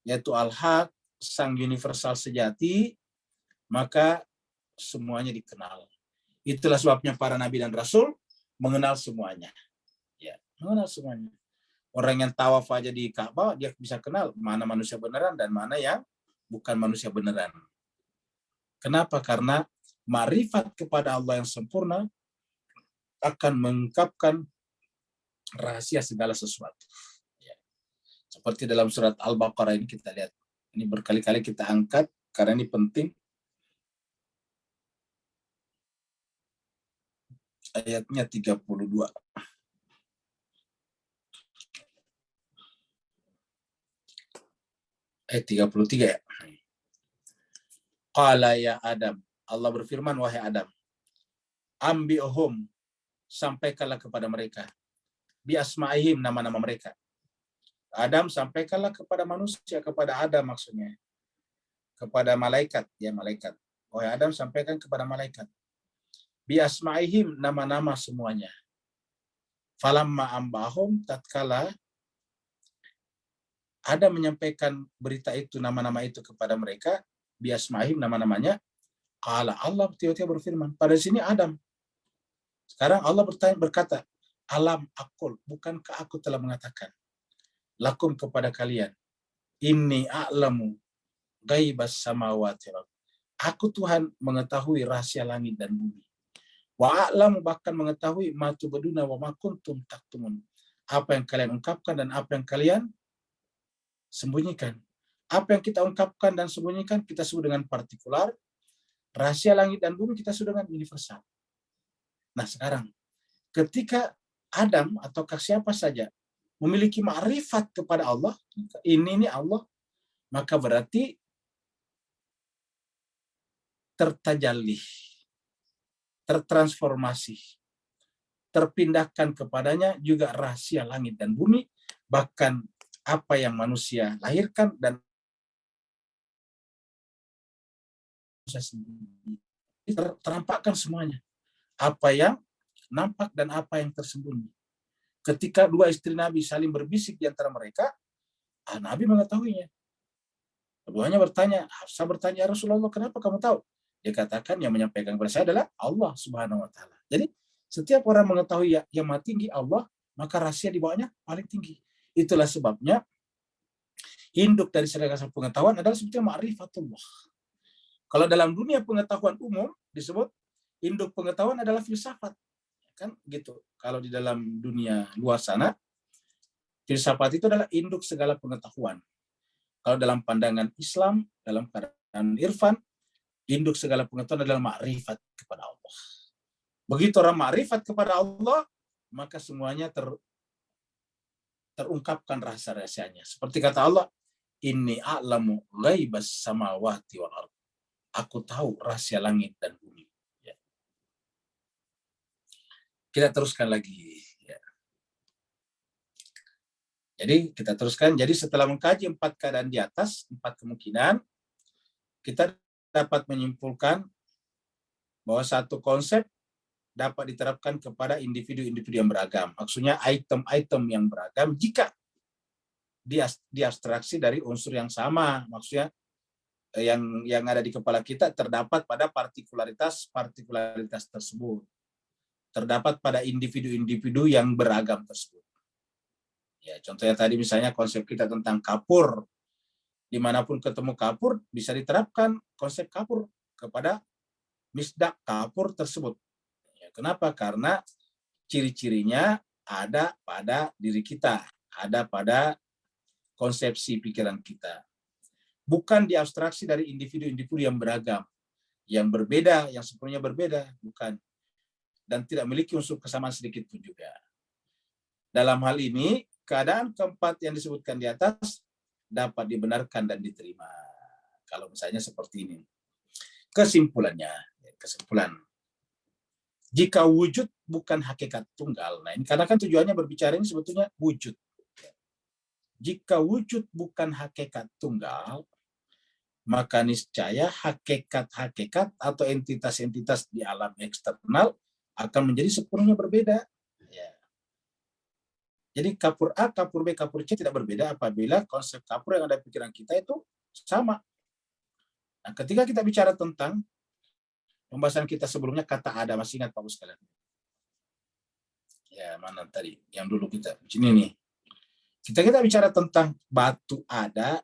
Speaker 1: yaitu Al-Haq, Sang Universal Sejati, maka semuanya dikenal. Itulah sebabnya para nabi dan rasul mengenal semuanya. Ya, mengenal semuanya. Orang yang tawaf aja di Ka'bah, dia bisa kenal mana manusia beneran dan mana yang bukan manusia beneran. Kenapa? Karena ma'rifat kepada Allah yang sempurna akan mengungkapkan rahasia segala sesuatu. Ya. Seperti dalam surat Al-Baqarah ini kita lihat. Ini berkali-kali kita angkat karena ini penting. Ayatnya 32. ayat 33 ya. Qala ya Adam, Allah berfirman, wahai Adam, ambi'hum, sampaikanlah kepada mereka, bi asma'ihim, nama-nama mereka. Adam sampaikanlah kepada manusia, kepada Adam maksudnya, kepada malaikat, ya malaikat. Wahai Adam, sampaikan kepada malaikat, bi asma'ihim, nama-nama semuanya. Falamma ambahum, tatkala Adam menyampaikan berita itu, nama-nama itu kepada mereka, bi asma'ihim, nama-namanya. Qala, Allah tiba-tiba berfirman, pada sini Adam. Sekarang Allah berkata, alam akul, bukankah aku telah mengatakan lakum kepada kalian, inni a'lamu ghaibas samawati wal ardh. Aku Tuhan mengetahui rahasia langit dan bumi. Wa a'lamu, bahkan mengetahui ma tubduna wa ma kuntum taktumun. Apa yang kalian ungkapkan dan apa yang kalian sembunyikan. Apa yang kita ungkapkan dan sembunyikan kita sebut dengan partikular. Rahasia langit dan bumi kita sebut dengan universal. Nah sekarang, ketika Adam atau siapa saja memiliki ma'rifat kepada Allah, ini Allah, maka berarti tertajalli, tertransformasi, terpindahkan kepadanya juga rahasia langit dan bumi, bahkan apa yang manusia lahirkan dan terampakkan semuanya. Apa yang nampak dan apa yang tersembunyi. Ketika dua istri Nabi saling berbisik di antara mereka, Nabi mengetahuinya. Keduanya bertanya, Hafsah bertanya, ya Rasulullah, kenapa kamu tahu? Dia katakan, yang menyampaikan kepada saya adalah Allah Subhanahu wa Ta'ala. Jadi, setiap orang mengetahui yang maha tinggi Allah, maka rahasia di bawahnya paling tinggi. Itulah sebabnya induk dari segala pengetahuan adalah sebetulnya ma'rifatullah. Kalau dalam dunia pengetahuan umum disebut induk pengetahuan adalah filsafat. Kan gitu. Kalau di dalam dunia luar sana, filsafat itu adalah induk segala pengetahuan. Kalau dalam pandangan Islam, dalam pandangan irfan, induk segala pengetahuan adalah ma'rifat kepada Allah. Begitu orang ma'rifat kepada Allah, maka semuanya terungkapkan rahasia-rahasianya. Seperti kata Allah, inni a'lamu ghaibas samawati wal ardh. Aku tahu rahasia langit dan bumi. Ya. Kita teruskan lagi. Ya. Jadi kita teruskan. Jadi setelah mengkaji 4 keadaan di atas, 4 kemungkinan, kita dapat menyimpulkan bahwa satu konsep dapat diterapkan kepada individu-individu yang beragam. Maksudnya item-item yang beragam jika diabstraksi dari unsur yang sama. Maksudnya yang ada di kepala kita terdapat pada partikularitas tersebut. Terdapat pada individu-individu yang beragam tersebut. Ya, contohnya tadi misalnya konsep kita tentang kapur. Dimanapun ketemu kapur, bisa diterapkan konsep kapur kepada misdak kapur tersebut. Ya, kenapa? Karena ciri-cirinya ada pada diri kita, ada pada konsepsi pikiran kita. Bukan diabstraksi dari individu-individu yang beragam, yang berbeda, yang sepenuhnya berbeda, bukan. Dan tidak memiliki unsur kesamaan sedikit pun juga. Dalam hal ini, keadaan keempat yang disebutkan di atas dapat dibenarkan dan diterima. Kalau misalnya seperti ini. Kesimpulan. Jika wujud bukan hakikat tunggal. Nah, ini karena kan tujuannya berbicara ini sebetulnya wujud. Jika wujud bukan hakikat tunggal, maka niscaya hakikat-hakikat atau entitas-entitas di alam eksternal akan menjadi sepenuhnya berbeda. Ya. Jadi kapur A, kapur B, kapur C tidak berbeda apabila konsep kapur yang ada di pikiran kita itu sama. Nah, ketika kita bicara tentang pembahasan kita sebelumnya, kata ada, masih ingat Pak Bos sekalian? Ya, mana tadi? Yang dulu kita, sini nih. Kita bicara tentang batu ada,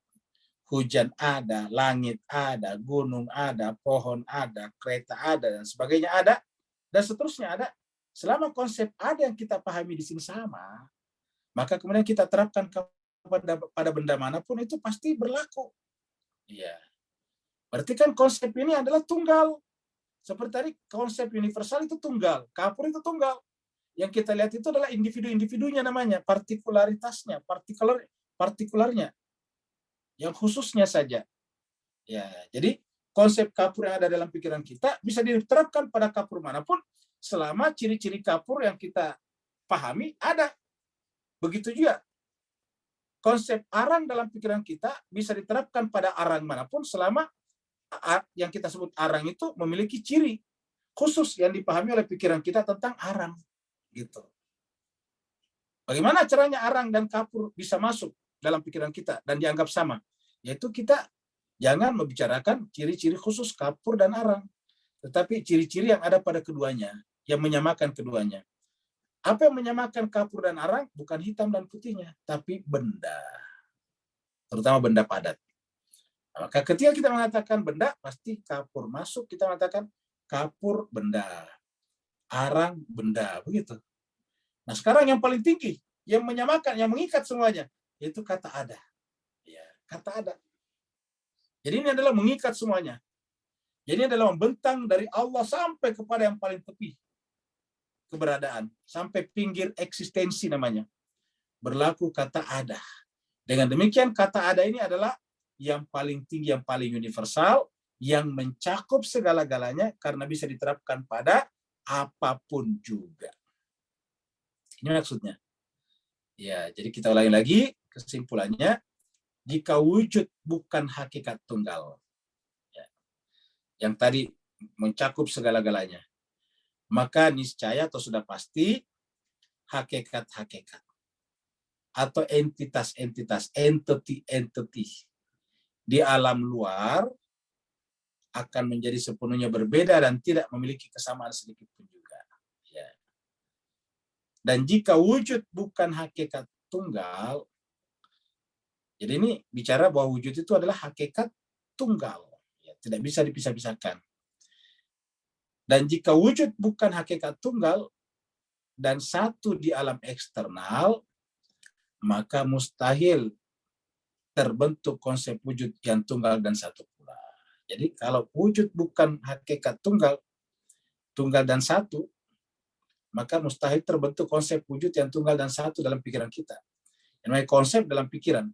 Speaker 1: hujan ada, langit ada, gunung ada, pohon ada, kereta ada, dan sebagainya ada, dan seterusnya ada. Selama konsep ada yang kita pahami di sini sama, maka kemudian kita terapkan pada benda manapun itu pasti berlaku. Iya. Berarti kan konsep ini adalah tunggal. Seperti tadi konsep universal itu tunggal, kapur itu tunggal. Yang kita lihat itu adalah individu-individunya namanya, partikularitasnya, partikularnya. yang khususnya saja. Ya, jadi konsep kapur yang ada dalam pikiran kita bisa diterapkan pada kapur manapun selama ciri-ciri kapur yang kita pahami ada. Begitu juga konsep arang dalam pikiran kita bisa diterapkan pada arang manapun selama yang kita sebut arang itu memiliki ciri khusus yang dipahami oleh pikiran kita tentang arang. Gitu. Bagaimana caranya arang dan kapur bisa masuk dalam pikiran kita dan dianggap sama? Yaitu kita jangan membicarakan ciri-ciri khusus kapur dan arang, tetapi ciri-ciri yang ada pada keduanya, yang menyamakan keduanya. Apa yang menyamakan kapur dan arang? Bukan hitam dan putihnya, tapi benda. Terutama benda padat. Maka ketika kita mengatakan benda, pasti kapur masuk, kita mengatakan kapur benda, arang benda, begitu. Nah, sekarang yang paling tinggi, yang menyamakan, yang mengikat semuanya, yaitu kata ada. Ya, kata ada. Jadi ini adalah mengikat semuanya. Jadi ini adalah membentang dari Allah sampai kepada yang paling tepi keberadaan, sampai pinggir eksistensi namanya. Berlaku kata ada. Dengan demikian kata ada ini adalah yang paling tinggi, yang paling universal, yang mencakup segala-galanya karena bisa diterapkan pada apapun juga. Ini maksudnya. Ya, jadi kita ulangi lagi kesimpulannya. Jika wujud bukan hakikat tunggal, ya, yang tadi mencakup segala-galanya, maka niscaya atau sudah pasti hakikat-hakikat atau entitas-entitas, entity-entity di alam luar akan menjadi sepenuhnya berbeda dan tidak memiliki kesamaan sedikit pun juga. Ya. Dan jika wujud bukan hakikat tunggal, jadi ini bicara bahwa wujud itu adalah hakikat tunggal, ya, tidak bisa dipisah-pisahkan. Dan jika wujud bukan hakikat tunggal dan satu di alam eksternal, maka mustahil terbentuk konsep wujud yang tunggal dan satu pula. Jadi kalau wujud bukan hakikat tunggal, tunggal dan satu, maka mustahil terbentuk konsep wujud yang tunggal dan satu dalam pikiran kita. Yang namanya konsep dalam pikiran.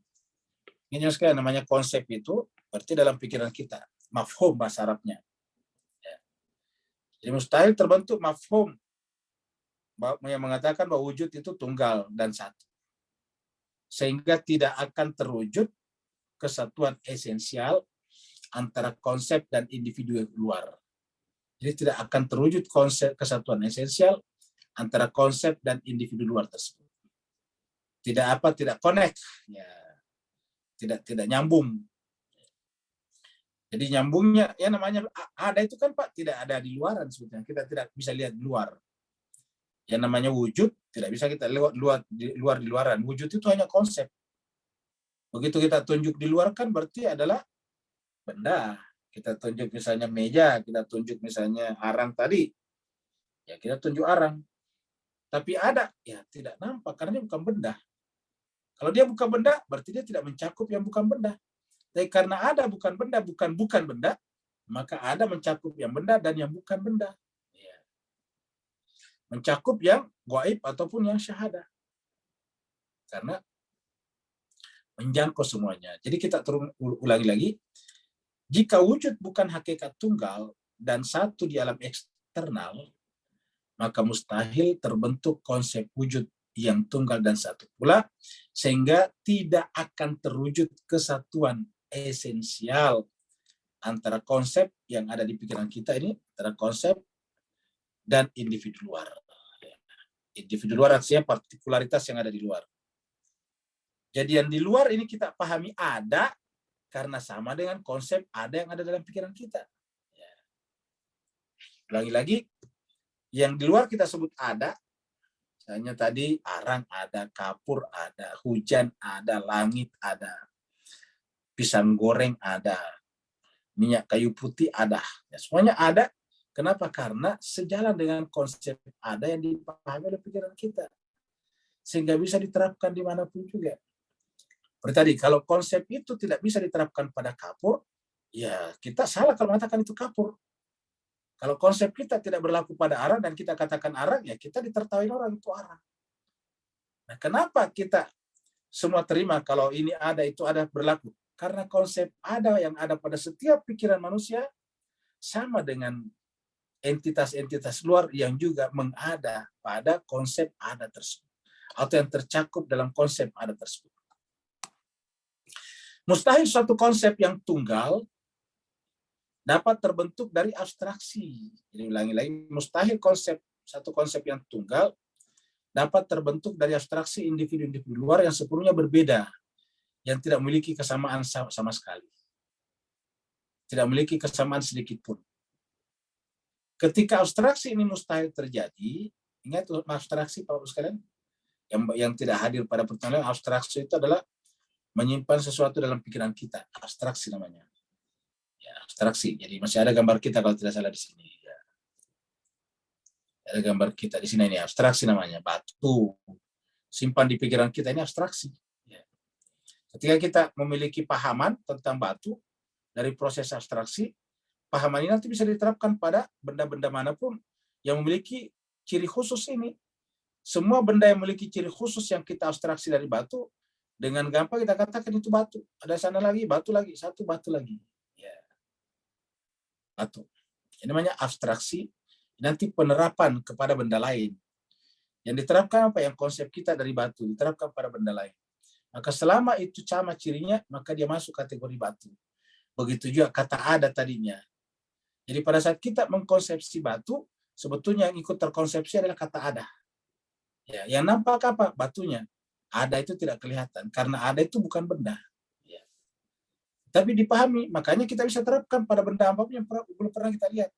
Speaker 1: Ini sekali namanya konsep itu berarti dalam pikiran kita. Mafhum bahasa Arabnya. Ya. Jadi mustahil terbentuk mafhum yang mengatakan bahwa wujud itu tunggal dan satu. Sehingga tidak akan terwujud kesatuan esensial antara konsep dan individu luar. Jadi tidak akan terwujud konsep kesatuan esensial antara konsep dan individu luar tersebut. Tidak connect, ya, tidak nyambung. Jadi nyambungnya ya namanya ada itu kan Pak tidak ada di luaran sebetulnya, kita tidak bisa lihat di luar. Yang namanya wujud tidak bisa kita lewat di luaran. Wujud itu hanya konsep. Begitu kita tunjuk di luar kan berarti adalah benda. Kita tunjuk misalnya meja, kita tunjuk misalnya arang tadi, ya kita tunjuk arang. Tapi ada, ya tidak nampak karena dia bukan benda. Kalau dia bukan benda, berarti dia tidak mencakup yang bukan benda. Tapi karena ada bukan benda, bukan benda, maka ada mencakup yang benda dan yang bukan benda. Ya. Mencakup yang gaib ataupun yang syahada. Karena menjangkau semuanya. Jadi kita ulangi lagi. Jika wujud bukan hakikat tunggal dan satu di alam eksternal, maka mustahil terbentuk konsep wujud yang tunggal dan satu pula, sehingga tidak akan terwujud kesatuan esensial antara konsep yang ada di pikiran kita ini, antara konsep dan individu luar. Individu luar artinya partikularitas yang ada di luar. Jadi yang di luar ini kita pahami ada karena sama dengan konsep ada yang ada dalam pikiran kita. Ulangi lagi, yang di luar kita sebut ada, misalnya tadi arang ada, kapur ada, hujan ada, langit ada, pisang goreng ada, minyak kayu putih ada. Ya, semuanya ada. Kenapa? Karena sejalan dengan konsep ada yang dipahami oleh pikiran kita. Sehingga bisa diterapkan dimanapun juga. Seperti tadi, kalau konsep itu tidak bisa diterapkan pada kapur, ya kita salah kalau mengatakan itu kapur. Kalau konsep kita tidak berlaku pada arang dan kita katakan arang, ya kita ditertawain orang itu arang. Nah, kenapa kita semua terima kalau ini ada, itu ada berlaku? Karena konsep ada yang ada pada setiap pikiran manusia sama dengan entitas-entitas luar yang juga mengada pada konsep ada tersebut. Atau yang tercakup dalam konsep ada tersebut. Mustahil suatu konsep yang tunggal dapat terbentuk dari abstraksi. Jadi ulangi lagi, mustahil satu konsep yang tunggal dapat terbentuk dari abstraksi individu-individu luar yang sepenuhnya berbeda, yang tidak memiliki kesamaan sama sekali. Tidak memiliki kesamaan sedikit pun. Ketika abstraksi ini mustahil terjadi, ingat abstraksi Bapak sekalian, yang tidak hadir pada pertanyaan, abstraksi itu adalah menyimpan sesuatu dalam pikiran kita, abstraksi namanya. Ya, abstraksi. Jadi masih ada gambar kita kalau tidak salah di sini. Ya. Ada gambar kita di sini, ini abstraksi namanya, batu. Simpan di pikiran kita, ini abstraksi. Ya. Ketika kita memiliki pahaman tentang batu dari proses abstraksi, pahaman ini nanti bisa diterapkan pada benda-benda manapun yang memiliki ciri khusus ini. Semua benda yang memiliki ciri khusus yang kita abstraksi dari batu, dengan gampang kita katakan itu batu. Ada sana lagi, batu lagi, satu batu lagi. Ya. Batu. Ini namanya abstraksi, nanti penerapan kepada benda lain. Yang diterapkan apa? Yang konsep kita dari batu, diterapkan pada benda lain. Maka selama itu sama cirinya, maka dia masuk kategori batu. Begitu juga kata ada tadinya. Jadi pada saat kita mengkonsepsi batu, sebetulnya yang ikut terkonsepsi adalah kata ada. Ya, yang nampak apa? Batunya. Ada itu tidak kelihatan, karena ada itu bukan benda. Ya. Tapi dipahami, makanya kita bisa terapkan pada benda apapun yang belum pernah kita lihat.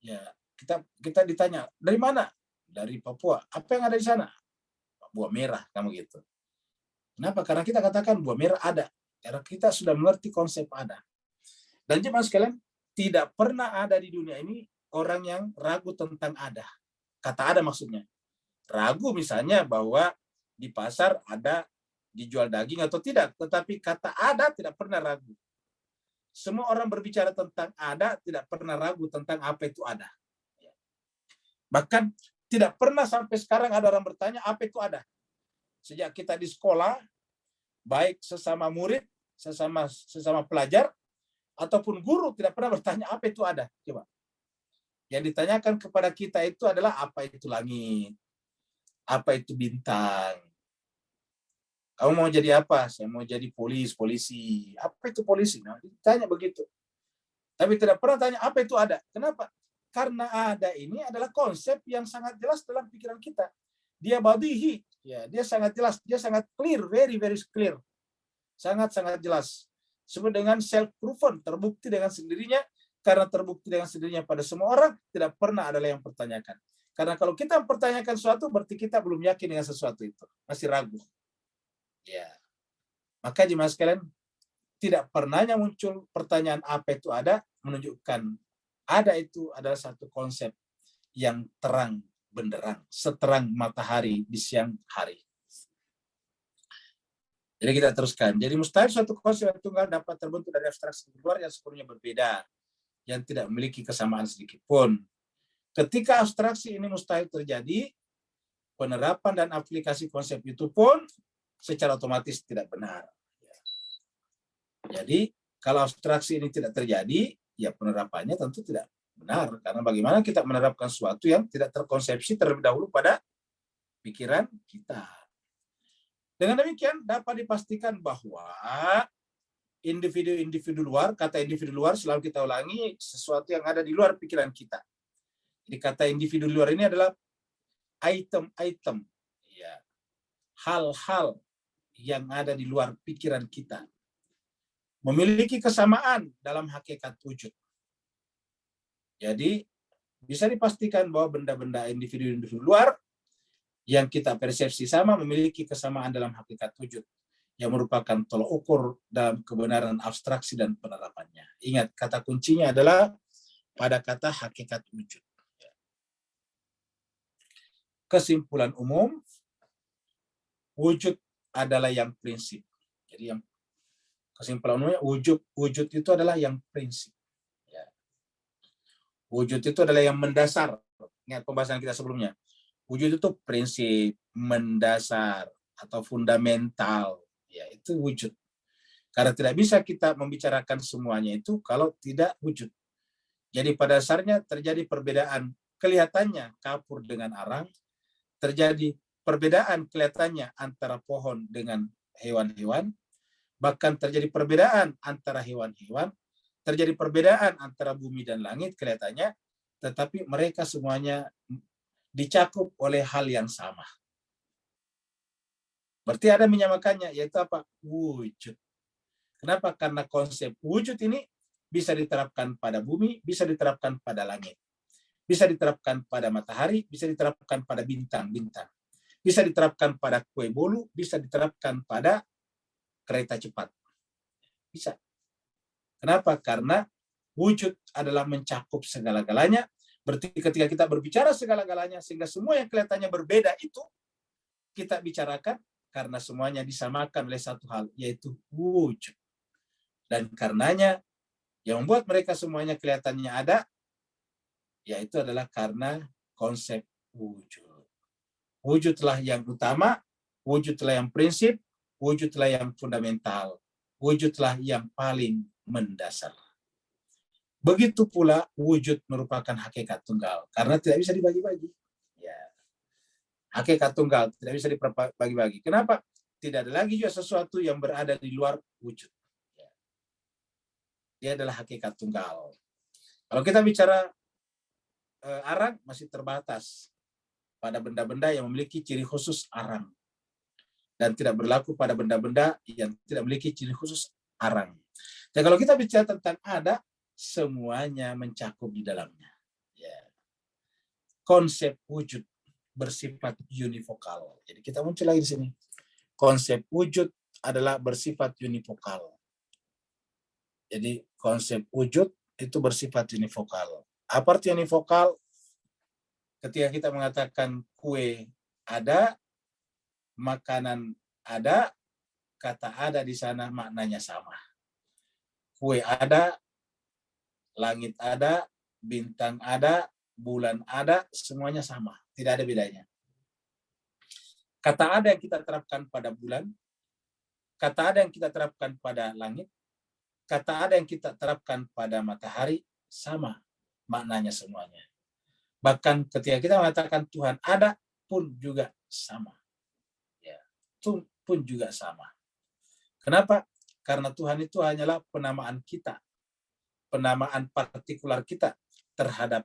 Speaker 1: Ya, kita ditanya, dari mana? Dari Papua. Apa yang ada di sana? Buah merah, kamu gitu. Kenapa? Karena kita katakan buah merah ada. Karena kita sudah mengerti konsep ada. Dan jemaah sekalian, tidak pernah ada di dunia ini orang yang ragu tentang ada. Kata ada maksudnya. Ragu misalnya bahwa di pasar ada dijual daging atau tidak. Tetapi kata ada tidak pernah ragu. Semua orang berbicara tentang ada, tidak pernah ragu tentang apa itu ada. Bahkan tidak pernah sampai sekarang ada orang bertanya apa itu ada. Sejak kita di sekolah, baik sesama murid, sesama pelajar, ataupun guru tidak pernah bertanya apa itu ada. Coba. Yang ditanyakan kepada kita itu adalah apa itu langit, apa itu bintang. Kamu mau jadi apa? Saya mau jadi polisi. Apa itu polisi? Nah, ditanya begitu. Tapi tidak pernah tanya apa itu ada. Kenapa? Karena ada ini adalah konsep yang sangat jelas dalam pikiran kita. Dia badihi, ya, dia sangat jelas, dia sangat clear, very very clear. Sangat-sangat jelas. Sebut dengan self-proven, terbukti dengan sendirinya, karena terbukti dengan sendirinya pada semua orang, tidak pernah ada yang mempertanyakan. Karena kalau kita mempertanyakan sesuatu, berarti kita belum yakin dengan sesuatu itu. Masih ragu. Ya. Maka jemaah sekalian, tidak pernahnya muncul pertanyaan apa itu ada, menunjukkan ada itu adalah satu konsep yang terang benderang, seterang matahari di siang hari. Jadi kita teruskan. Jadi mustahil suatu konsep yang tunggal dapat terbentuk dari abstraksi luar yang sepenuhnya berbeda, yang tidak memiliki kesamaan sedikit pun. Ketika abstraksi ini mustahil terjadi, penerapan dan aplikasi konsep itu pun secara otomatis tidak benar. Jadi kalau abstraksi ini tidak terjadi, ya penerapannya tentu tidak benar. Karena bagaimana kita menerapkan sesuatu yang tidak terkonsepsi terlebih dahulu pada pikiran kita. Dengan demikian dapat dipastikan bahwa individu-individu luar, kata individu luar selalu kita ulangi sesuatu yang ada di luar pikiran kita. Jadi kata individu luar ini adalah item-item, ya, hal-hal yang ada di luar pikiran kita. Memiliki kesamaan dalam hakikat wujud. Jadi bisa dipastikan bahwa benda-benda individu-individu luar yang kita persepsi sama memiliki kesamaan dalam hakikat wujud, yang merupakan tolok ukur dalam kebenaran abstraksi dan penerapannya. Ingat, kata kuncinya adalah pada kata hakikat wujud. Kesimpulan umum, wujud adalah yang prinsip. Jadi yang kesimpulan umumnya, wujud itu adalah yang prinsip. Ya. Wujud itu adalah yang mendasar. Ingat pembahasan kita sebelumnya. Wujud itu prinsip, mendasar, atau fundamental. Ya, itu wujud. Karena tidak bisa kita membicarakan semuanya itu kalau tidak wujud. Jadi pada dasarnya terjadi perbedaan kelihatannya kapur dengan arang, terjadi perbedaan kelihatannya antara pohon dengan hewan-hewan, bahkan terjadi perbedaan antara hewan-hewan, terjadi perbedaan antara bumi dan langit kelihatannya, tetapi mereka semuanya dicakup oleh hal yang sama. Berarti ada menyamakannya, yaitu apa? Wujud. Kenapa? Karena konsep wujud ini bisa diterapkan pada bumi, bisa diterapkan pada langit. Bisa diterapkan pada matahari, bisa diterapkan pada bintang-bintang. Bisa diterapkan pada kue bolu, bisa diterapkan pada kereta cepat. Bisa. Kenapa? Karena wujud adalah mencakup segala-galanya. Berarti ketika kita berbicara segala-galanya, sehingga semua yang kelihatannya berbeda itu, kita bicarakan karena semuanya disamakan oleh satu hal, yaitu wujud. Dan karenanya, yang membuat mereka semuanya kelihatannya ada, yaitu adalah karena konsep wujud. Wujudlah yang utama, wujudlah yang prinsip, wujudlah yang fundamental, wujudlah yang paling mendasar. Begitu pula wujud merupakan hakikat tunggal, karena tidak bisa dibagi-bagi. Ya. Hakikat tunggal tidak bisa dibagi-bagi. Kenapa? Tidak ada lagi juga sesuatu yang berada di luar wujud. Ya. Dia adalah hakikat tunggal. Kalau kita bicara arang, masih terbatas pada benda-benda yang memiliki ciri khusus arang. Dan tidak berlaku pada benda-benda yang tidak memiliki ciri khusus arang. Dan kalau kita bicara tentang ada, semuanya mencakup di dalamnya. Ya. Konsep wujud bersifat univokal. Jadi kita muncul lagi di sini. Konsep wujud adalah bersifat univokal. Jadi konsep wujud itu bersifat univokal. Apa arti univokal? Ketika kita mengatakan kue ada, makanan ada, kata ada di sana maknanya sama. Kue ada, langit ada, bintang ada, bulan ada, semuanya sama. Tidak ada bedanya. Kata ada yang kita terapkan pada bulan, kata ada yang kita terapkan pada langit, kata ada yang kita terapkan pada matahari, sama maknanya semuanya. Bahkan ketika kita mengatakan Tuhan ada, pun juga sama. Ya, itu pun juga sama. Kenapa? Karena Tuhan itu hanyalah penamaan kita, penamaan partikular kita terhadap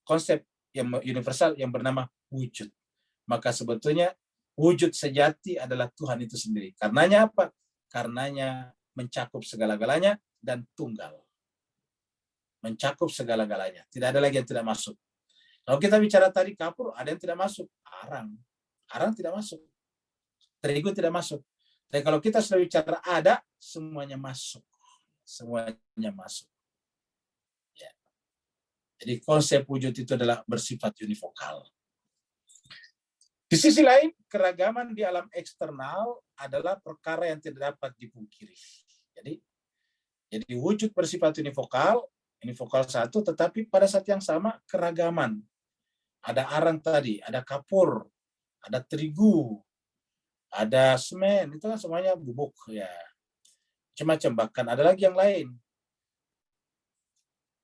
Speaker 1: konsep yang universal yang bernama wujud. Maka sebetulnya wujud sejati adalah Tuhan itu sendiri. Karenanya apa? Karenanya mencakup segala-galanya dan tunggal. Mencakup segala-galanya. Tidak ada lagi yang tidak masuk. Kalau kita bicara tadi kapur, ada yang tidak masuk. Arang. Arang tidak masuk. Terigu tidak masuk. Tapi kalau kita sudah bicara ada, semuanya masuk. Semuanya masuk. Ya. Jadi konsep wujud itu adalah bersifat univokal. Di sisi lain, keragaman di alam eksternal adalah perkara yang tidak dapat dipungkiri. Jadi wujud bersifat univokal satu, tetapi pada saat yang sama keragaman. Ada arang tadi, ada kapur, ada terigu, ada semen, itu kan semuanya bubuk ya. Macam-macam, bahkan ada lagi yang lain.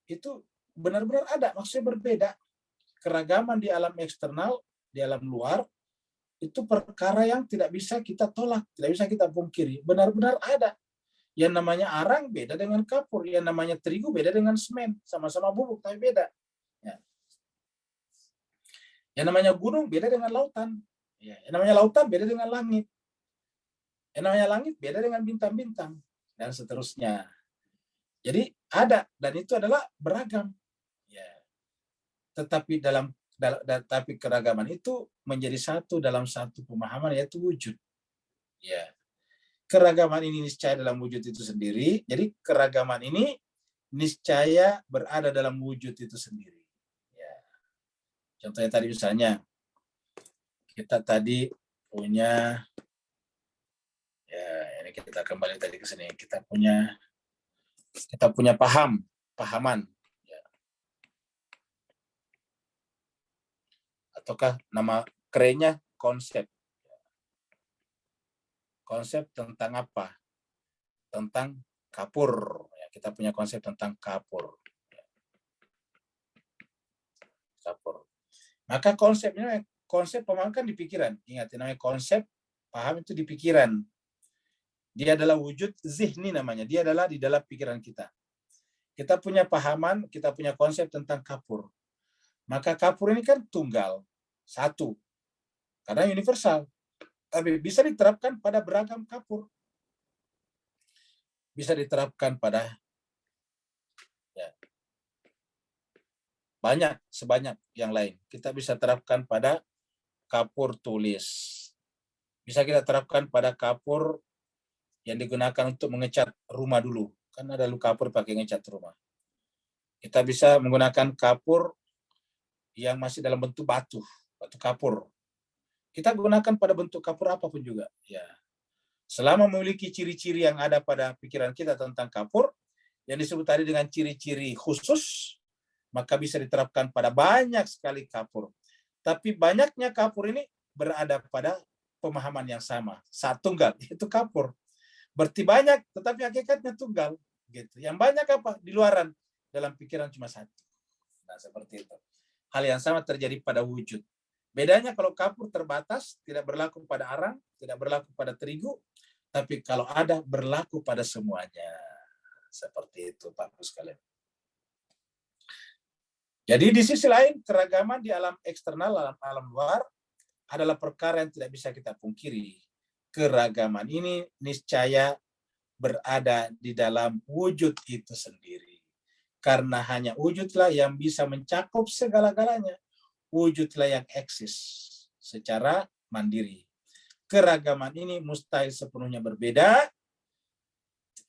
Speaker 1: Itu benar-benar ada, maksudnya berbeda. Keragaman di alam eksternal, di alam luar, itu perkara yang tidak bisa kita tolak, tidak bisa kita pungkiri. Benar-benar ada. Yang namanya arang beda dengan kapur, yang namanya terigu beda dengan semen, sama-sama bubuk tapi beda. Ya. Yang namanya gunung beda dengan lautan. Ya. Yang namanya lautan beda dengan langit. Yang namanya langit beda dengan bintang-bintang dan seterusnya. Jadi ada, dan itu adalah beragam. Ya. Tetapi tapi keragaman itu menjadi satu dalam satu pemahaman, yaitu wujud. Ya. Keragaman ini niscaya dalam wujud itu sendiri. Jadi keragaman ini niscaya berada dalam wujud itu sendiri. Ya. Contohnya tadi misalnya kita tadi punya, ya ini kita kembali tadi ke sini, kita punya pahaman, ya. Ataukah nama kerennya konsep. Konsep tentang apa? tentang kapur. Ya, kita punya konsep tentang kapur. Kapur. Maka konsepnya, konsep pemahaman kan di pikiran. Ingat, namanya konsep paham itu di pikiran. Dia adalah wujud zihni namanya. Dia adalah di dalam pikiran kita. Kita punya pahaman, kita punya konsep tentang kapur. Maka kapur ini kan tunggal, satu. Karena universal. Tapi bisa diterapkan pada beragam kapur. Bisa diterapkan pada ya, sebanyak yang lain. Kita bisa terapkan pada kapur tulis. Bisa kita terapkan pada kapur yang digunakan untuk mengecat rumah dulu. Kan ada kapur pakai ngecat rumah. Kita bisa menggunakan kapur yang masih dalam bentuk batu kapur. Kita gunakan pada bentuk kapur apapun juga. Ya, selama memiliki ciri-ciri yang ada pada pikiran kita tentang kapur, yang disebut tadi dengan ciri-ciri khusus, maka bisa diterapkan pada banyak sekali kapur. Tapi banyaknya kapur ini berada pada pemahaman yang sama, satu tunggal, itu kapur. Berarti banyak, tetapi hakikatnya tunggal. Gitu. Yang banyak apa? Di luaran, dalam pikiran cuma satu. Nah, seperti itu. Hal yang sama terjadi pada wujud. Bedanya kalau kapur terbatas, tidak berlaku pada arang, tidak berlaku pada terigu, tapi kalau ada, berlaku pada semuanya. Seperti itu, Pak sekalian. Jadi di sisi lain, keragaman di alam eksternal, alam luar, adalah perkara yang tidak bisa kita pungkiri. Keragaman ini niscaya berada di dalam wujud itu sendiri. Karena hanya wujudlah yang bisa mencakup segala-galanya. Wujudlah yang eksis secara mandiri. Keragaman ini mustahil sepenuhnya berbeda.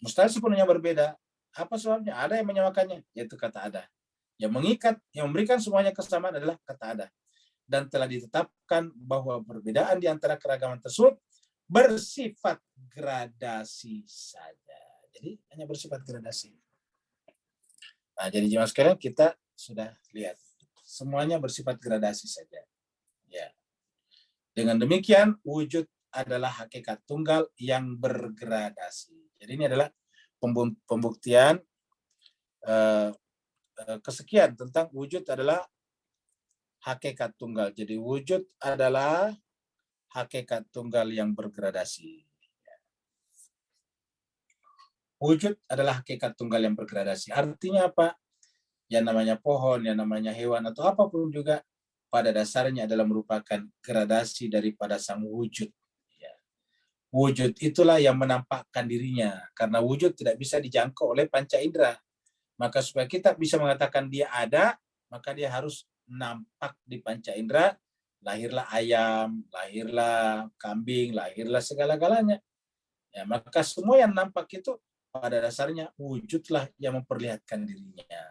Speaker 1: Mustahil sepenuhnya berbeda. Apa sebabnya? Ada yang menyamakannya, yaitu kata ada. Yang mengikat, yang memberikan semuanya kesamaan adalah kata ada. Dan telah ditetapkan bahwa perbedaan di antara keragaman tersebut bersifat gradasi saja. Jadi hanya bersifat gradasi. Nah, jadi jemaah sekalian, kita sudah lihat. Semuanya bersifat gradasi saja. Ya. Dengan demikian, wujud adalah hakikat tunggal yang bergradasi. Jadi ini adalah pembuktian kesekian tentang wujud adalah hakikat tunggal. Jadi wujud adalah hakikat tunggal yang bergradasi. Wujud adalah hakikat tunggal yang bergradasi. Artinya apa? Yang namanya pohon, yang namanya hewan, atau apapun juga, pada dasarnya adalah merupakan gradasi daripada sang wujud. Wujud itulah yang menampakkan dirinya, karena wujud tidak bisa dijangkau oleh panca indera. Maka supaya kita bisa mengatakan dia ada, maka dia harus nampak di panca indera. Lahirlah ayam, lahirlah kambing, lahirlah segala-galanya. Ya, maka semua yang nampak itu pada dasarnya wujudlah yang memperlihatkan dirinya.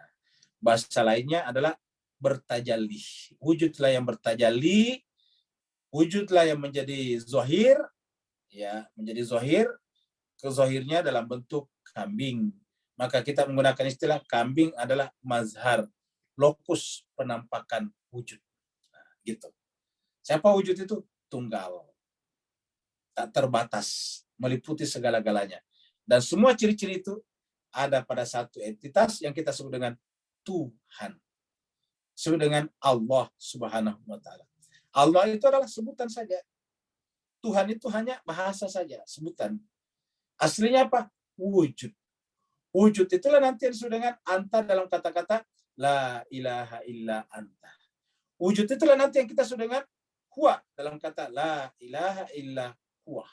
Speaker 1: Bahasa lainnya adalah bertajalli. Wujudlah yang bertajalli, wujudlah yang menjadi zahir, ya, menjadi zahir, kezohirnya dalam bentuk kambing. Maka kita menggunakan istilah kambing adalah mazhar, lokus penampakan wujud. Nah, gitu. Siapa wujud itu? Tunggal. Tak terbatas, meliputi segala-galanya. Dan semua ciri-ciri itu ada pada satu entitas yang kita sebut dengan Tuhan. Disebut dengan Allah Subhanahu wa taala. Allah itu adalah sebutan saja. Tuhan itu hanya bahasa saja, sebutan. Aslinya apa? Wujud. Wujud itulah nanti yang disebut dengan anta dalam kata-kata la ilaha illa anta. Wujud itulah nanti yang kita sebut dengan huwa dalam kata la ilaha illa huwa.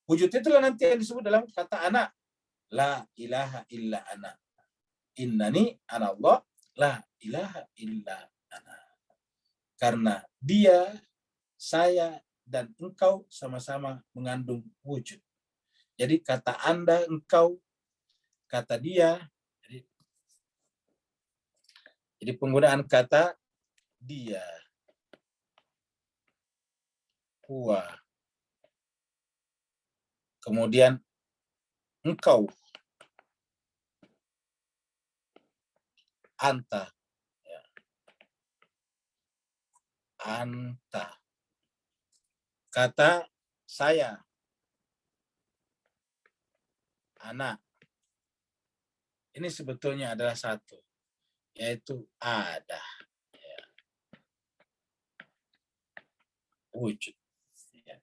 Speaker 1: Wujud itulah nanti yang disebut dalam kata ana. La ilaha illa ana. Innani ana Allah. La ilaha illa ana. Karena dia, saya, dan engkau sama-sama mengandung wujud. Jadi kata Anda, engkau, kata dia. Jadi penggunaan kata dia, huwa, kemudian engkau, anta, ya. Anta. Kata saya, anak. Ini sebetulnya adalah satu, yaitu ada. Ya. Wujud. Ya.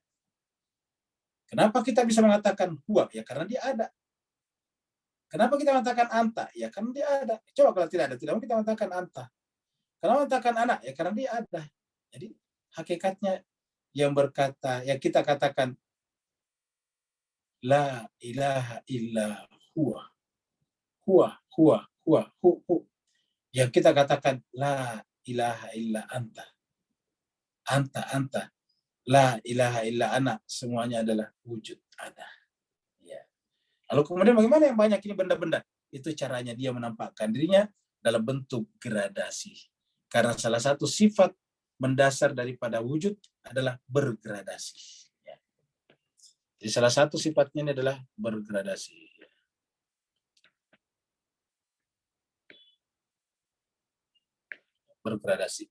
Speaker 1: Kenapa kita bisa mengatakan huwa? Ya karena dia ada. Kenapa kita mengatakan anta? Ya karena dia ada. Coba kalau tidak ada, tidak mungkin kita mengatakan anta. Kenapa mengatakan anak? Ya karena dia ada. Jadi hakikatnya yang berkata, yang kita katakan la ilaha illa huwa. Huwa. Yang kita katakan la ilaha illa anta. Anta. La ilaha illa ana. Semuanya adalah wujud ada. Ya. Lalu kemudian bagaimana yang banyak ini benda-benda? Itu caranya dia menampakkan dirinya dalam bentuk gradasi. Karena salah satu sifat mendasar daripada wujud adalah bergradasi. Ya. Jadi salah satu sifatnya ini adalah bergradasi. Bergradasi.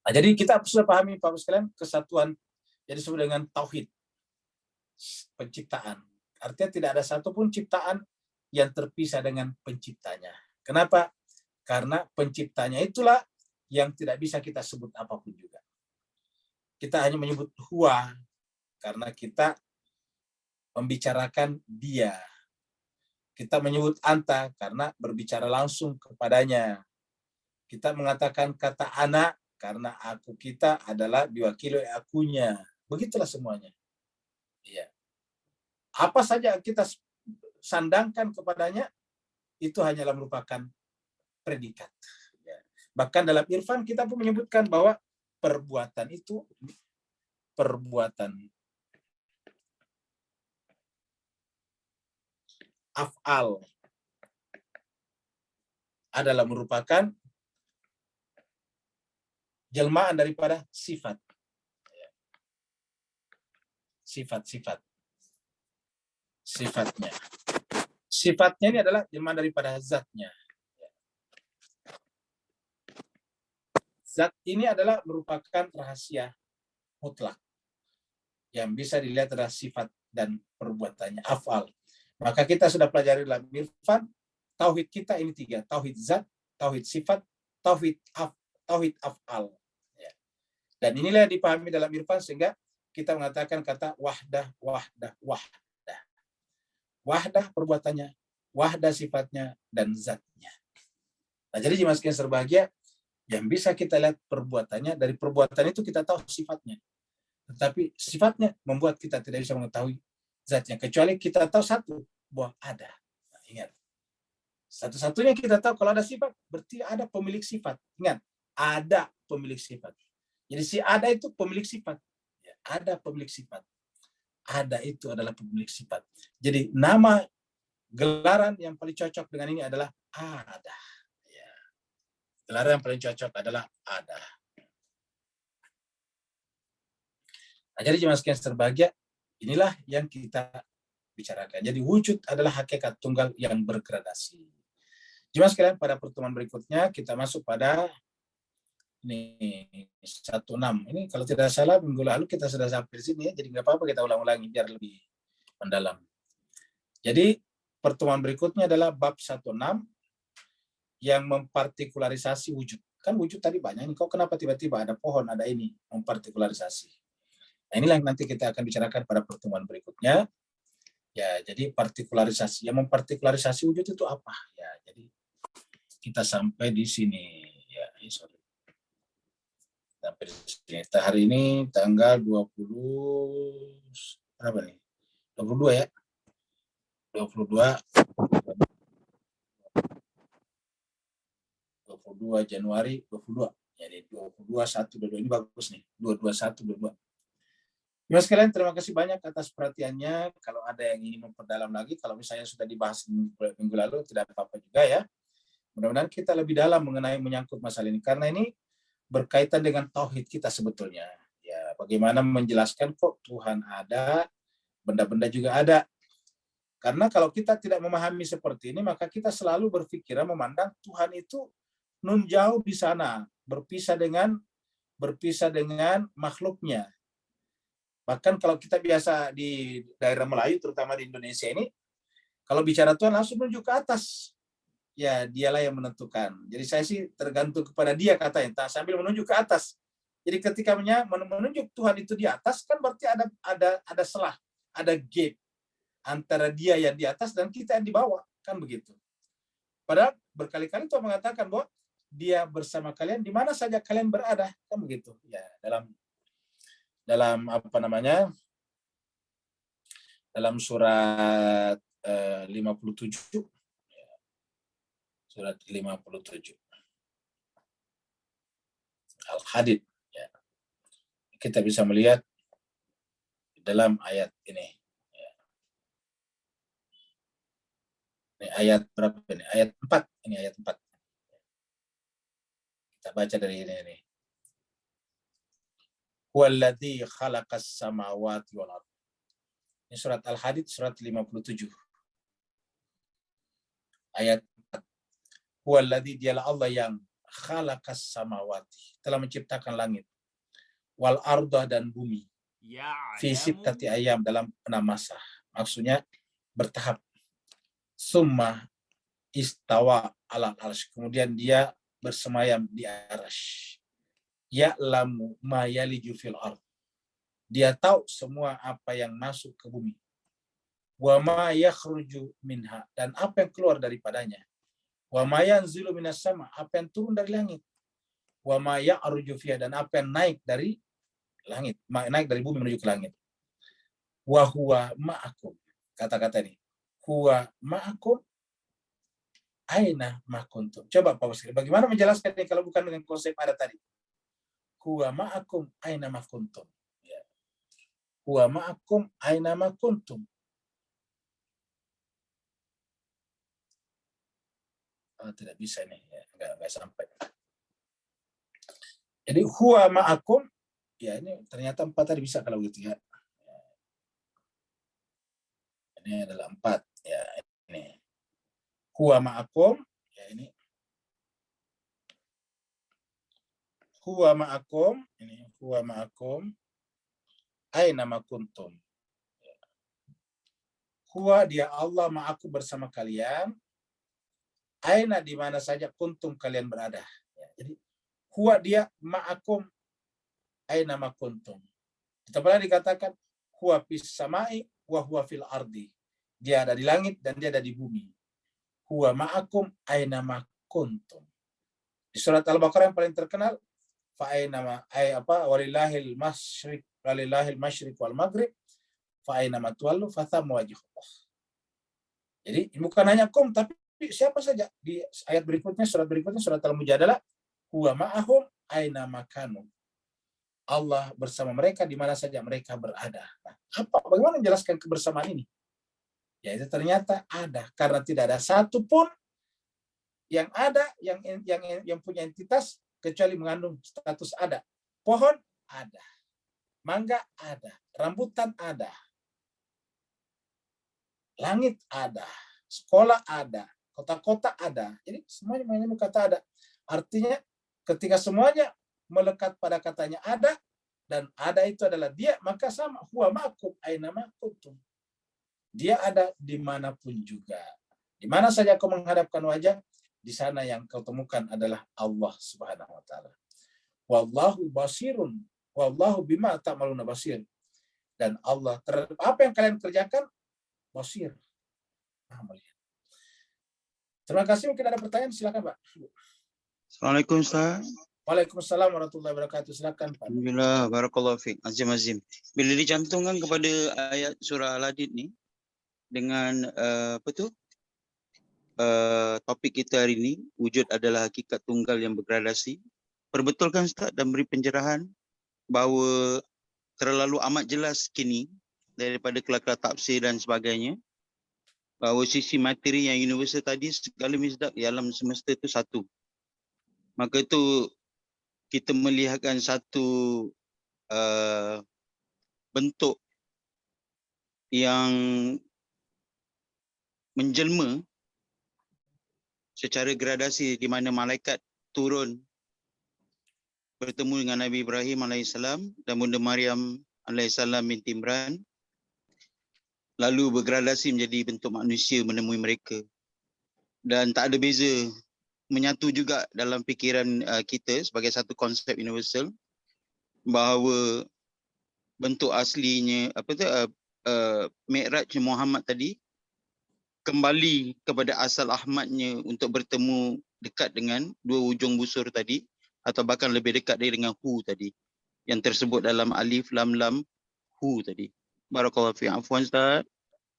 Speaker 1: Nah, jadi kita sudah pahami Bapak sekalian kesatuan jadi disebut dengan tauhid penciptaan. Artinya tidak ada satupun ciptaan yang terpisah dengan penciptanya. Kenapa? Karena penciptanya itulah yang tidak bisa kita sebut apapun juga. Kita hanya menyebut huwa karena kita membicarakan dia. Kita menyebut anta karena berbicara langsung kepadanya. Kita mengatakan kata anak karena aku kita adalah diwakili akunya. Begitulah semuanya. Iya. Apa saja kita sandangkan kepadanya itu hanyalah merupakan predikat. Ya. Bahkan dalam irfan kita pun menyebutkan bahwa perbuatan itu perbuatan af'al adalah merupakan jelmaan daripada sifat. Sifat-sifat. Sifatnya. Sifatnya ini adalah jelmaan daripada zatnya. Zat ini adalah merupakan rahasia mutlak. Yang bisa dilihat adalah sifat dan perbuatannya, af'al. Maka kita sudah pelajari dalam irfan, tauhid kita ini 3. Tauhid zat, tauhid sifat, tauhid af'al. Ya. Dan inilah yang dipahami dalam irfan sehingga kita mengatakan kata wahdah. Wahdah perbuatannya, wahdah sifatnya, dan zatnya. Nah, jadi jemaah sekalian berbahagia, yang bisa kita lihat perbuatannya, dari perbuatan itu kita tahu sifatnya. Tetapi sifatnya membuat kita tidak bisa mengetahui zatnya. Kecuali kita tahu satu, bahwa ada. Nah, ingat. Satu-satunya kita tahu kalau ada sifat, berarti ada pemilik sifat. Ingat, ada pemilik sifat. Jadi si ada itu pemilik sifat. Ya, ada pemilik sifat. Ada itu adalah pemilik sifat. Jadi nama gelaran yang paling cocok dengan ini adalah ada. Ya. Gelaran yang paling cocok adalah ada. Nah, jadi jemaah sekalian terbahagia, inilah yang kita bicarakan. Jadi wujud adalah hakikat tunggal yang bergradasi. Jemaah sekalian, pada pertemuan berikutnya kita masuk pada ini 16. Ini kalau tidak salah minggu lalu kita sudah sampai di sini ya, jadi nggak apa-apa kita ulang-ulangi biar lebih mendalam. Jadi pertemuan berikutnya adalah bab 16 yang mempartikularisasi wujud. Kan wujud tadi banyak, kok kenapa tiba-tiba ada pohon, ada ini, mempartikularisasi. Nah, inilah yang nanti kita akan bicarakan pada pertemuan berikutnya. Ya, jadi partikularisasi. Yang mempartikularisasi wujud itu apa? Ya, jadi kita sampai di sini. Ya, sorry. Sampai di sini. Hari ini tanggal 20 berapa nih? 22 ya. 22 Januari 22. Jadi 22 1 22 ini bagus nih. 22 1 22. Ya sekalian, terima kasih banyak atas perhatiannya. Kalau ada yang ingin memperdalam lagi, kalau misalnya sudah dibahas minggu lalu, tidak apa-apa juga ya. Mudah-mudahan kita lebih dalam mengenai menyangkut masalah ini. Karena ini berkaitan dengan tauhid kita sebetulnya. Ya, bagaimana menjelaskan kok Tuhan ada, benda-benda juga ada. Karena kalau kita tidak memahami seperti ini, maka kita selalu berpikiran memandang Tuhan itu nun jauh di sana, berpisah dengan makhluknya. Bahkan kalau kita biasa di daerah Melayu, terutama di Indonesia ini, kalau bicara Tuhan langsung menunjuk ke atas. Ya, dialah yang menentukan. Jadi saya sih tergantung kepada dia katanya, sambil menunjuk ke atas. Jadi ketika menunjuk Tuhan itu di atas, kan berarti ada selah, ada gap antara dia yang di atas dan kita yang di bawah, kan begitu. Padahal berkali-kali Tuhan mengatakan bahwa dia bersama kalian di mana saja kalian berada, kan begitu. Ya, dalam apa namanya? Dalam surat 57, surat 57 Al-Hadid, ya. Kita bisa melihat dalam ayat ini. Ya. Ini ayat berapa ini? Ayat 4. Ini ayat 4. Kita baca dari ini. Huwallazi khalaqas samawati wal ardh. Ini surat Al-Hadid, surat 57. Ayat 4. Huwallazi, dialah Allah yang khalaqas samawati, telah menciptakan langit, wal ardah, dan bumi, fi sittati ayam, dalam 6 masa. Maksudnya bertahap. Summa istawa ala arsy, kemudian dia bersemayam di arsy. Ya'lamu ma yaliju fil ard, dia tahu semua apa yang masuk ke bumi. Wa ma yakhruju minha, dan apa yang keluar daripadanya. Wa ma yanzilu minas sama, apa yang turun dari langit. Wa ma ya'ruju fiha, dan apa yang naik dari langit, naik dari bumi menuju ke langit. Wa huwa ma'akum, kata-kata ini. Huwa ma'akum aina ma kuntum. Coba Pak Ustaz, bagaimana menjelaskan ini kalau bukan dengan konsep ada tadi? Huwa ma'akum aina ma kuntum. Ya. Huwa ma'akum aina ma kuntum. Oh, tidak bisa nih, ya, enggak sampai. Jadi huwa ma'akum, ya ini ternyata 4 tadi bisa kalau gitu ya. Ini adalah 4, ya ini. Huwa ma'akum, ya ini. Huwa ma'akum, ini huwa ma'akum aina ma kuntum. Huwa, dia Allah, ma'akum, bersama kalian, aina, di mana saja, kuntum, kalian berada. Ya, jadi huwa, dia, ma'akum aina ma kuntum. Kita pernah dikatakan huwa fis samai wa huwa fil ardi. Dia ada di langit dan dia ada di bumi. Huwa ma'akum aina ma kuntum. Di surat Al-Baqarah yang paling terkenal, fa aina ma walillahil masyriq wal maghrib fa aina ma tuwallu fa thamma wajhullah. Jadi bukan hanya kum, tapi siapa saja. Di ayat berikutnya, surat berikutnya, surat Al-Mujadalah, huwa ma'ahum aina makanu. Allah bersama mereka di mana saja mereka berada. Nah, bagaimana menjelaskan kebersamaan ini? Ya, itu ternyata ada, karena tidak ada satupun yang ada yang punya entitas kecuali mengandung status ada. Pohon ada, mangga ada, rambutan ada, langit ada, sekolah ada, kota-kota ada. Jadi semuanya mengandung kata ada. Artinya ketika semuanya melekat pada katanya ada, dan ada itu adalah dia, maka sama, huwa ma'akum aina ma kuntum. Dia ada dimanapun juga. Di mana saja kau menghadapkan wajah, di sana yang kau temukan adalah Allah Subhanahu wa taala. Wallahu basirun, wallahu bima ta'maluna basir. Dan Allah terhadap apa yang kalian kerjakan basir. Terima kasih. Mungkin ada pertanyaan, silakan Pak.
Speaker 3: Assalamualaikum Ustaz.
Speaker 1: Waalaikumsalam warahmatullahi wabarakatuh. Silakan Pak.
Speaker 3: Alhamdulillah, barakallahu fiik. Azim. Bila dicantumkan kepada ayat surah Al-Hadid ni dengan topik kita hari ini, wujud adalah hakikat tunggal yang bergradasi. Perbetulkan Ustaz dan beri pencerahan bahawa terlalu amat jelas kini daripada kelakar tafsir dan sebagainya, bahawa sisi materi yang universal tadi, segala misdaq di alam semesta itu satu. Maka itu kita melihatkan satu bentuk yang menjelma secara gradasi, di mana malaikat turun bertemu dengan Nabi Ibrahim AS dan Bunda Maryam alaihissalam binti Imran, lalu bergradasi menjadi bentuk manusia menemui mereka. Dan tak ada beza, menyatu juga dalam fikiran kita sebagai satu konsep universal bahawa bentuk aslinya Mi'raj Muhammad tadi kembali kepada asal Ahmadnya untuk bertemu dekat dengan dua ujung busur tadi, atau bahkan lebih dekat dengan hu tadi yang tersebut dalam alif lam lam hu tadi. Barakallahu fi. Afwan Ustaz.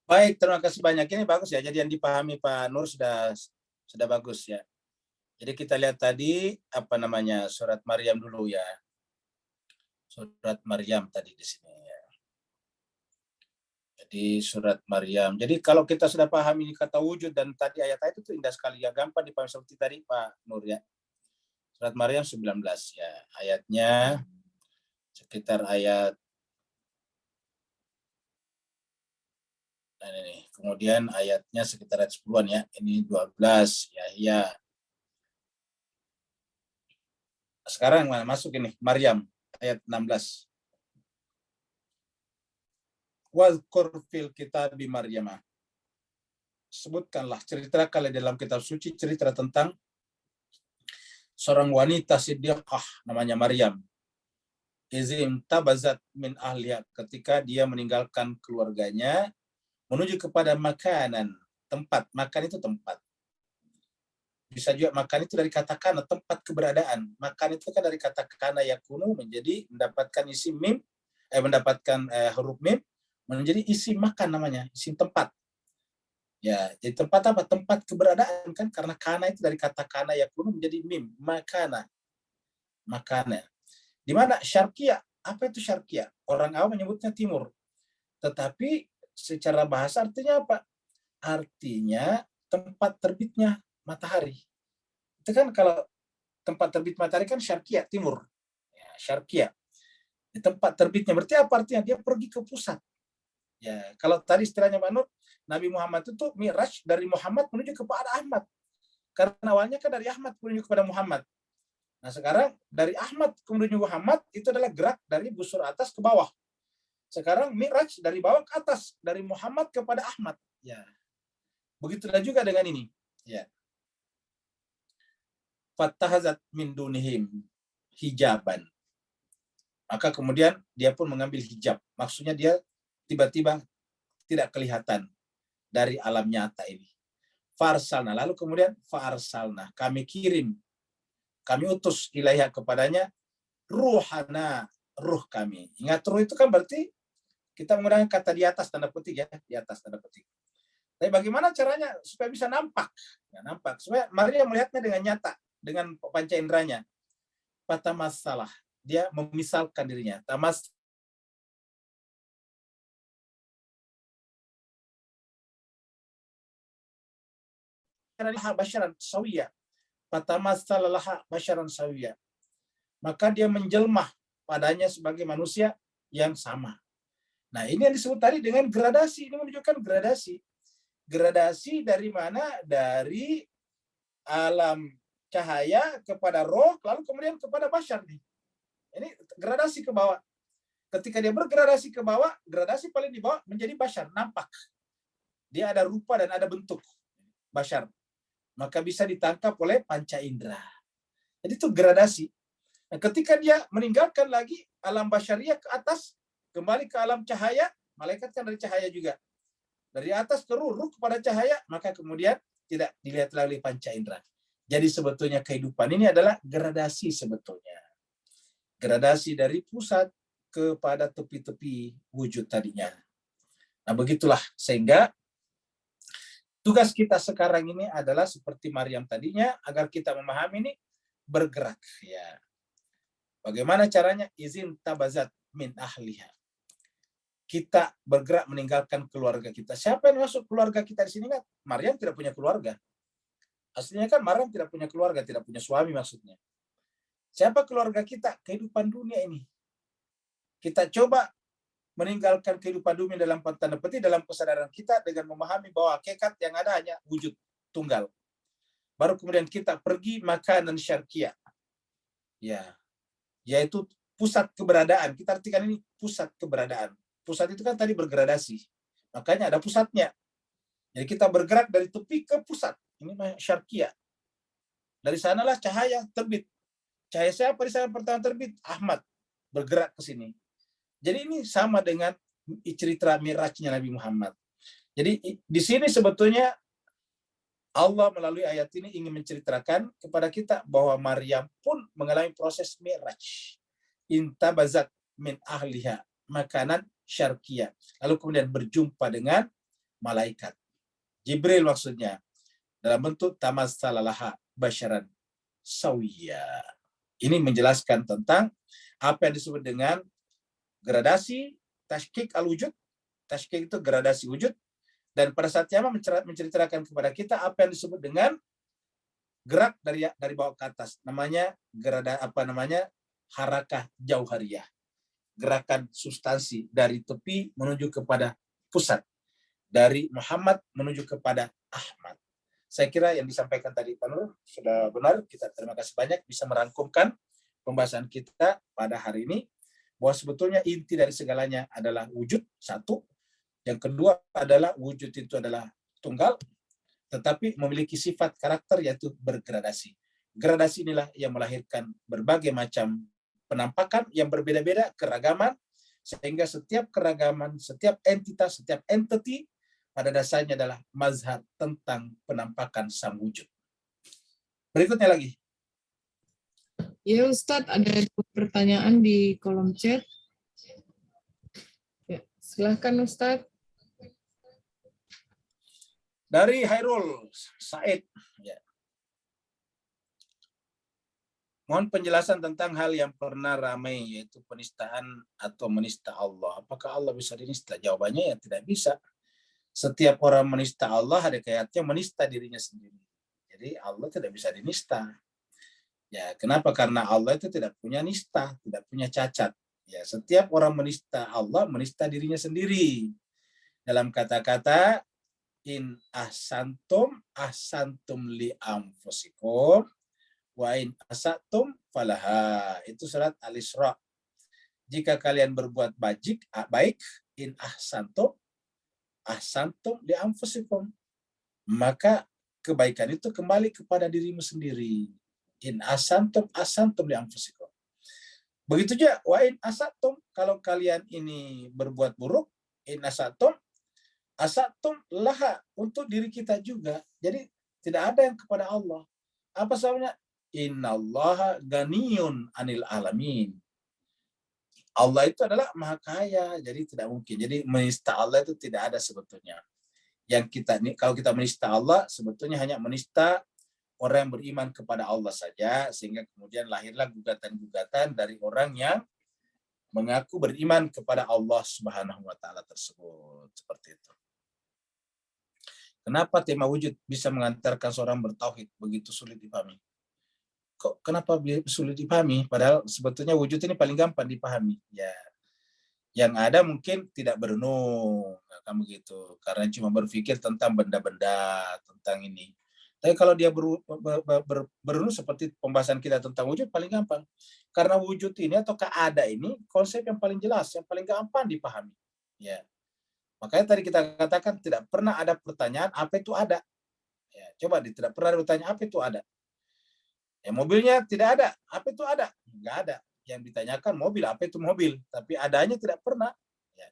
Speaker 1: Baik, terima kasih banyak. Ini bagus ya. Jadi yang dipahami Pak Nur sudah bagus ya. Jadi kita lihat tadi apa namanya surat Maryam dulu ya. Surat Maryam tadi di sini ya. Jadi surat Maryam. Jadi kalau kita sudah paham ini kata wujud dan tadi ayat itu indah sekali ya, gampang dipahami seperti tadi Pak Nur ya. Surat Maryam 19 ya. Ayatnya sekitar ayat ini. Kemudian ayatnya sekitar ayat 10-an ya. Ini 12 ya. Sekarang masuk ini Maryam ayat 16. Wadhkur fil kitabi Maryam. Sebutkanlah, ceritakanlah dalam kitab suci cerita tentang seorang wanita siddiqah namanya Maryam. Izim tabazat min ahliya, ketika dia meninggalkan keluarganya menuju kepada makanan, tempat. Makan itu tempat. Bisa juga makan itu dari kata kana, tempat keberadaan. Makan itu kan dari kata kana yakunu menjadi mendapatkan isi mim, mendapatkan huruf mim, menjadi isi makan namanya, isi tempat. Ya, jadi tempat apa? Tempat keberadaan kan, karena kana itu dari kata kana yakunu menjadi mim, makana. Makana. Di mana syarqiyah? Apa itu syarqiyah? Orang awam menyebutnya timur. Tetapi secara bahasa artinya apa? Artinya tempat terbitnya matahari. Itu kan kalau tempat terbit matahari kan syarqiyah, timur. Ya, syarqiyah. Di tempat terbitnya berarti apa artinya? Dia pergi ke pusat. Ya, kalau tadi istilahnya Pak Nur, Nabi Muhammad itu Mi'raj dari Muhammad menuju kepada Ahmad. Karena awalnya kan dari Ahmad menuju kepada Muhammad. Nah, sekarang dari Ahmad menuju Muhammad itu adalah gerak dari busur atas ke bawah. Sekarang Mi'raj dari bawah ke atas, dari Muhammad kepada Ahmad. Ya. Begitulah juga dengan ini. Ya. Fattahazat min dunihim hijaban. Maka kemudian dia pun mengambil hijab. Maksudnya dia tiba-tiba tidak kelihatan dari alam nyata ini. Farsalna, lalu kemudian farsalna, kami kirim, kami utus ilaiha kepadanya ruhana, ruh kami. Ingat ruh itu kan berarti kita menggunakan kata di atas tanda petik ya, di atas tanda petik. Tapi bagaimana caranya supaya bisa nampak? Ya, nampak. Supaya Maria melihatnya dengan nyata, dengan panca inderanya. Fatamasalah, dia memisalkan dirinya. Tamas basyaran sawiya. Fatamassalaha basyaran sawiya. Maka dia menjelma padanya sebagai manusia yang sama. Nah, ini yang disebut tadi dengan gradasi. Ini menunjukkan gradasi. Gradasi dari mana? Dari alam cahaya kepada roh, lalu kemudian kepada basyar. Ini gradasi ke bawah. Ketika dia bergradasi ke bawah, gradasi paling di bawah menjadi basyar, nampak. Dia ada rupa dan ada bentuk basyar. Maka bisa ditangkap oleh panca indera. Jadi itu gradasi. Nah, ketika dia meninggalkan lagi alam basyariah ke atas, kembali ke alam cahaya, malaikat kan dari cahaya juga. Dari atas ke ruh kepada cahaya, maka kemudian tidak dilihat lagi panca indera. Jadi sebetulnya kehidupan ini adalah gradasi sebetulnya. Gradasi dari pusat kepada tepi-tepi wujud tadinya. Nah, begitulah. Sehingga tugas kita sekarang ini adalah seperti Maryam tadinya, agar kita memahami ini bergerak. Ya. Bagaimana caranya? Izin tabazat min ahliha. Kita bergerak meninggalkan keluarga kita. Siapa yang masuk keluarga kita di sini kan? Maryam tidak punya keluarga. Aslinya kan Maryam tidak punya keluarga, tidak punya suami maksudnya. Siapa keluarga kita? Kehidupan dunia ini. Kita coba meninggalkan kehidupan dunia dalam tanda petik, dalam kesadaran kita dengan memahami bahwa hakikat yang ada hanya wujud tunggal. Baru kemudian kita pergi makanan syarqiyah. Ya, yaitu pusat keberadaan. Kita artikan ini pusat keberadaan. Pusat itu kan tadi bergradasi. Makanya ada pusatnya. Jadi kita bergerak dari tepi ke pusat. Ini syarqiyah. Dari sanalah cahaya terbit. Cahaya siapa di sana pertama terbit? Ahmad. Bergerak ke sini. Jadi ini sama dengan cerita Mi'rajnya Nabi Muhammad. Jadi di sini sebetulnya Allah melalui ayat ini ingin menceritakan kepada kita bahwa Maryam pun mengalami proses Mi'raj. Intabazat min ahliha makanan syarqiyah. Lalu kemudian berjumpa dengan malaikat. Jibril maksudnya. Dalam bentuk tamassalaha basyaran sawiyya. Ini menjelaskan tentang apa yang disebut dengan gradasi tashkik al-wujud. Tashkik itu gradasi wujud. Dan pada saat yang menceritakan kepada kita apa yang disebut dengan gerak dari bawah ke atas. Namanya harakah jauhariyah. Gerakan substansi dari tepi menuju kepada pusat. Dari Muhammad menuju kepada Ahmad. Saya kira yang disampaikan tadi Pak Nur sudah benar. Kita terima kasih banyak bisa merangkumkan pembahasan kita pada hari ini. Bahwa sebetulnya inti dari segalanya adalah wujud, satu. Yang kedua adalah wujud itu adalah tunggal, tetapi memiliki sifat karakter yaitu bergradasi. Gradasi inilah yang melahirkan berbagai macam penampakan yang berbeda-beda, keragaman, sehingga setiap keragaman, setiap entitas, setiap entity pada dasarnya adalah mazhar tentang penampakan sang wujud. Berikutnya lagi.
Speaker 2: Ya Ustadz, ada 2 pertanyaan di kolom chat. Ya, silahkan Ustadz.
Speaker 1: Dari Hairul Said. Ya. Mohon penjelasan tentang hal yang pernah ramai, yaitu penistaan atau menista Allah. Apakah Allah bisa dinista? Jawabannya ya tidak bisa. Setiap orang menista Allah ada kaitannya menista dirinya sendiri. Jadi Allah tidak bisa dinista. Ya, kenapa? Karena Allah itu tidak punya nista, tidak punya cacat. Ya, setiap orang menista Allah, menista dirinya sendiri. Dalam kata-kata in ahsantum li anfusikum wa in asatum falaha. Itu surat Al-Isra. Jika kalian berbuat baik, in ahsantum li anfusikum, maka kebaikan itu kembali kepada dirimu sendiri. In ahsantum li anfusikum. Begitu juga wa in asatum, kalau kalian ini berbuat buruk, in asatum laha, untuk diri kita juga. Jadi tidak ada yang kepada Allah. Apa sebabnya? Innallaha ganiyun anil alamin. Allah itu adalah maha kaya, jadi tidak mungkin. Jadi menista Allah itu tidak ada sebetulnya. Kalau kita menista Allah, sebetulnya hanya menista orang yang beriman kepada Allah saja, sehingga kemudian lahirlah gugatan-gugatan dari orang yang mengaku beriman kepada Allah Subhanahu wa taala tersebut. Seperti itu. Kenapa tema wujud bisa mengantarkan seorang bertauhid begitu sulit dipahami? Kenapa sulit dipahami? Padahal sebetulnya wujud ini paling gampang dipahami. Ya, yang ada mungkin tidak berenung, kamu gitu, karena cuma berpikir tentang benda-benda, tentang ini. Tapi kalau dia berenung seperti pembahasan kita tentang wujud, paling gampang. Karena wujud ini atau keada ini konsep yang paling jelas, yang paling gampang dipahami. Ya. Makanya tadi kita katakan tidak pernah ada pertanyaan apa itu ada. Ya, coba tidak pernah ada pertanyaan apa itu ada. Ya, mobilnya tidak ada, apa itu ada? Enggak ada. Yang ditanyakan mobil, apa itu mobil? Tapi adanya tidak pernah. Ya.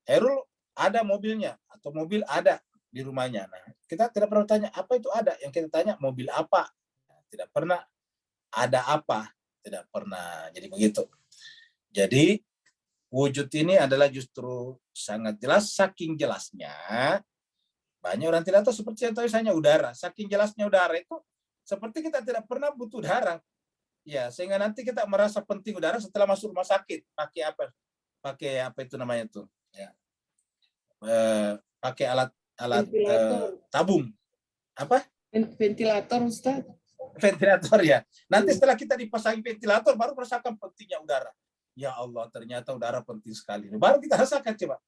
Speaker 1: Herul ada mobilnya atau mobil ada di rumahnya. Nah, kita tidak pernah tanya apa itu ada. Yang kita tanya mobil apa? Nah, tidak pernah ada apa, tidak pernah. Jadi begitu. Jadi wujud ini adalah justru sangat jelas, saking jelasnya banyak orang tidak tahu. Seperti contohnya misalnya udara, saking jelasnya udara itu seperti kita tidak pernah butuh udara, ya, sehingga nanti kita merasa penting udara setelah masuk rumah sakit. Pakai apa itu namanya tuh, ya, pakai alat tabung, apa,
Speaker 2: ventilator Ustaz.
Speaker 1: Ventilator, ya. Nanti setelah kita dipasang ventilator baru merasakan pentingnya udara. Ya Allah, ternyata udara penting sekali. Baru kita rasakan, coba.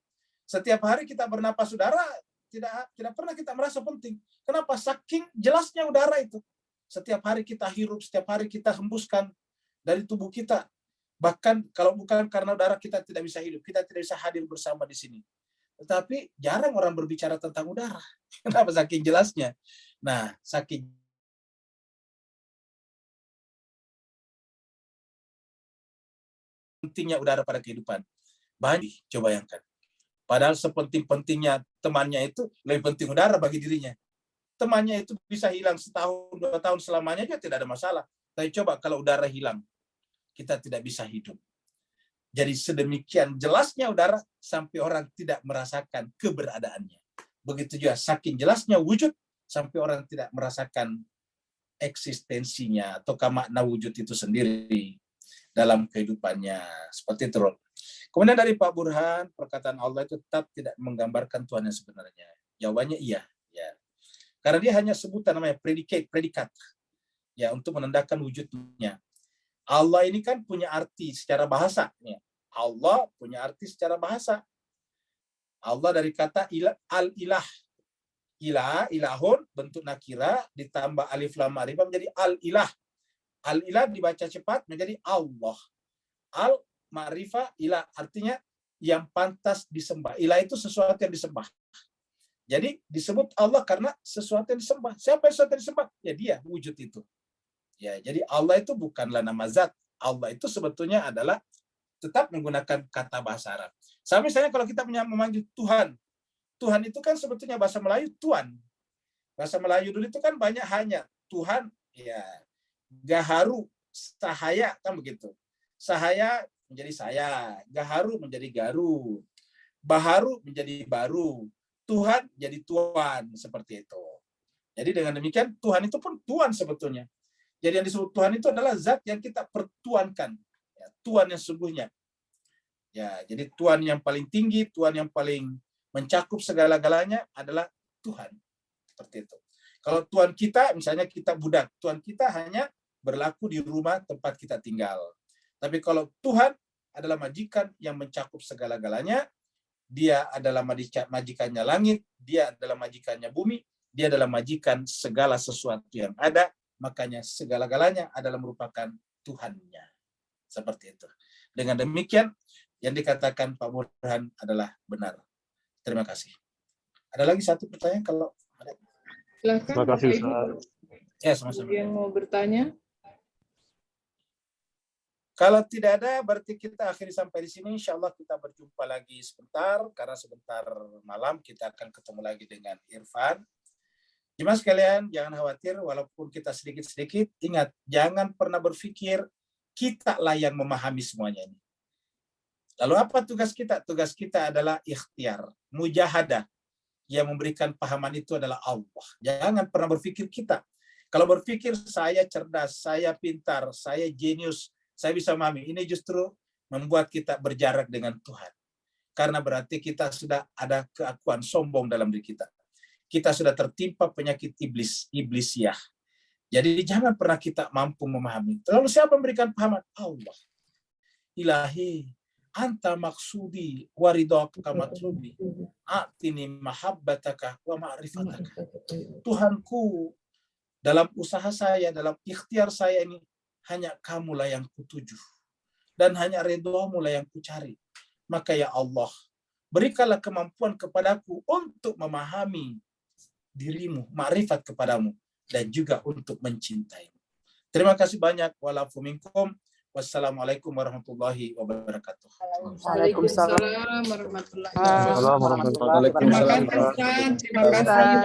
Speaker 1: Setiap hari kita bernapas udara, tidak pernah kita merasa penting. Kenapa? Saking jelasnya udara itu. Setiap hari kita hirup, setiap hari kita hembuskan dari tubuh kita. Bahkan kalau bukan karena udara kita tidak bisa hidup, kita tidak bisa hadir bersama di sini. Tetapi jarang orang berbicara tentang udara. Kenapa? Saking jelasnya. Nah, saking pentingnya udara pada kehidupan. Banyak, coba bayangkan. Padahal sepenting-pentingnya temannya itu, lebih penting udara bagi dirinya. Temannya itu bisa hilang setahun, 2 tahun, selamanya aja tidak ada masalah. Tapi coba kalau udara hilang, kita tidak bisa hidup. Jadi sedemikian jelasnya udara sampai orang tidak merasakan keberadaannya. Begitu juga saking jelasnya wujud sampai orang tidak merasakan eksistensinya atau makna wujud itu sendiri dalam kehidupannya. Seperti itu. Kemudian dari Pak Burhan, perkataan Allah itu tetap tidak menggambarkan Tuhan yang sebenarnya. Jawabannya iya. Ya. Karena dia hanya sebutan namanya predikat. Ya, untuk menandakan wujudnya. Allah ini kan punya arti secara bahasa. Allah punya arti secara bahasa. Allah dari kata al-ilah. Ilahun, bentuk nakira, ditambah alif lam ma'rifah menjadi al-ilah. Al-ilah dibaca cepat menjadi Allah. Al-ma'rifah, ilah. Artinya yang pantas disembah. Ilah itu sesuatu yang disembah. Jadi disebut Allah karena sesuatu yang disembah. Siapa yang sesuatu yang disembah? Ya dia, wujud itu. Ya, jadi Allah itu bukanlah nama zat. Allah itu sebetulnya adalah tetap menggunakan kata bahasa Arab. Sama misalnya kalau kita memanggil Tuhan. Tuhan itu kan sebetulnya bahasa Melayu Tuan. Bahasa Melayu dulu itu kan banyak hanya Tuhan, ya, gaharu, sahaya, kan begitu. Sahaya menjadi saya, gaharu menjadi garu, baharu menjadi baru, Tuhan jadi Tuan, seperti itu. Jadi dengan demikian Tuhan itu pun Tuan sebetulnya. Jadi yang disebut Tuhan itu adalah zat yang kita pertuankan. Ya, Tuhan yang sungguhnya. Ya, jadi Tuhan yang paling tinggi, Tuhan yang paling mencakup segala-galanya adalah Tuhan. Seperti itu. Kalau Tuhan kita, misalnya kita budak, Tuhan kita hanya berlaku di rumah tempat kita tinggal. Tapi kalau Tuhan adalah majikan yang mencakup segala-galanya, dia adalah majikannya langit, dia adalah majikannya bumi, dia adalah majikan segala sesuatu yang ada, makanya segala-galanya adalah merupakan Tuhannya. Seperti itu. Dengan demikian, yang dikatakan Pak Burhan adalah benar. Terima kasih. Ada lagi satu pertanyaan kalau ada?
Speaker 2: Silakan.
Speaker 4: Terima kasih,
Speaker 2: Bapak Ibu.
Speaker 4: Ustaz.
Speaker 1: Ya, sama-sama.
Speaker 2: Yang mau bertanya?
Speaker 1: Kalau tidak ada, berarti kita akhiri sampai di sini. Insya Allah kita berjumpa lagi sebentar, karena sebentar malam kita akan ketemu lagi dengan Irfan. Jemaah sekalian, jangan khawatir, walaupun kita sedikit-sedikit, ingat, jangan pernah berpikir kita lah yang memahami semuanya ini. Lalu apa tugas kita? Tugas kita adalah ikhtiar, mujahadah. Yang memberikan pahaman itu adalah Allah. Jangan pernah berpikir kita. Kalau berpikir saya cerdas, saya pintar, saya jenius, saya bisa memahami, ini justru membuat kita berjarak dengan Tuhan. Karena berarti kita sudah ada keakuan sombong dalam diri kita. Kita sudah tertimpa penyakit iblisiah. Jadi jangan pernah kita mampu memahami. Lalu siapa memberikan pahaman? Allah. Ilahi, anta maksudi waridaka matlubi. Atini mahabbataka wa ma'rifataka. Tuhanku, dalam usaha saya, dalam ikhtiar saya ini, hanya kamulah yang kutuju. Dan hanya ridhamu lah yang kucari. Maka ya Allah, berikanlah kemampuan kepadaku untuk memahami dirimu, ma'rifat kepadamu, dan juga untuk mencintaimu. Terima kasih banyak. Walafu minkum. Wassalamualaikum warahmatullahi wabarakatuh.
Speaker 2: Waalaikumsalam warahmatullahi wabarakatuh.
Speaker 4: Assalamualaikum warahmatullahi
Speaker 2: Terima
Speaker 4: wabarakatuh.
Speaker 2: kasih, Ustaz. Terima kasih.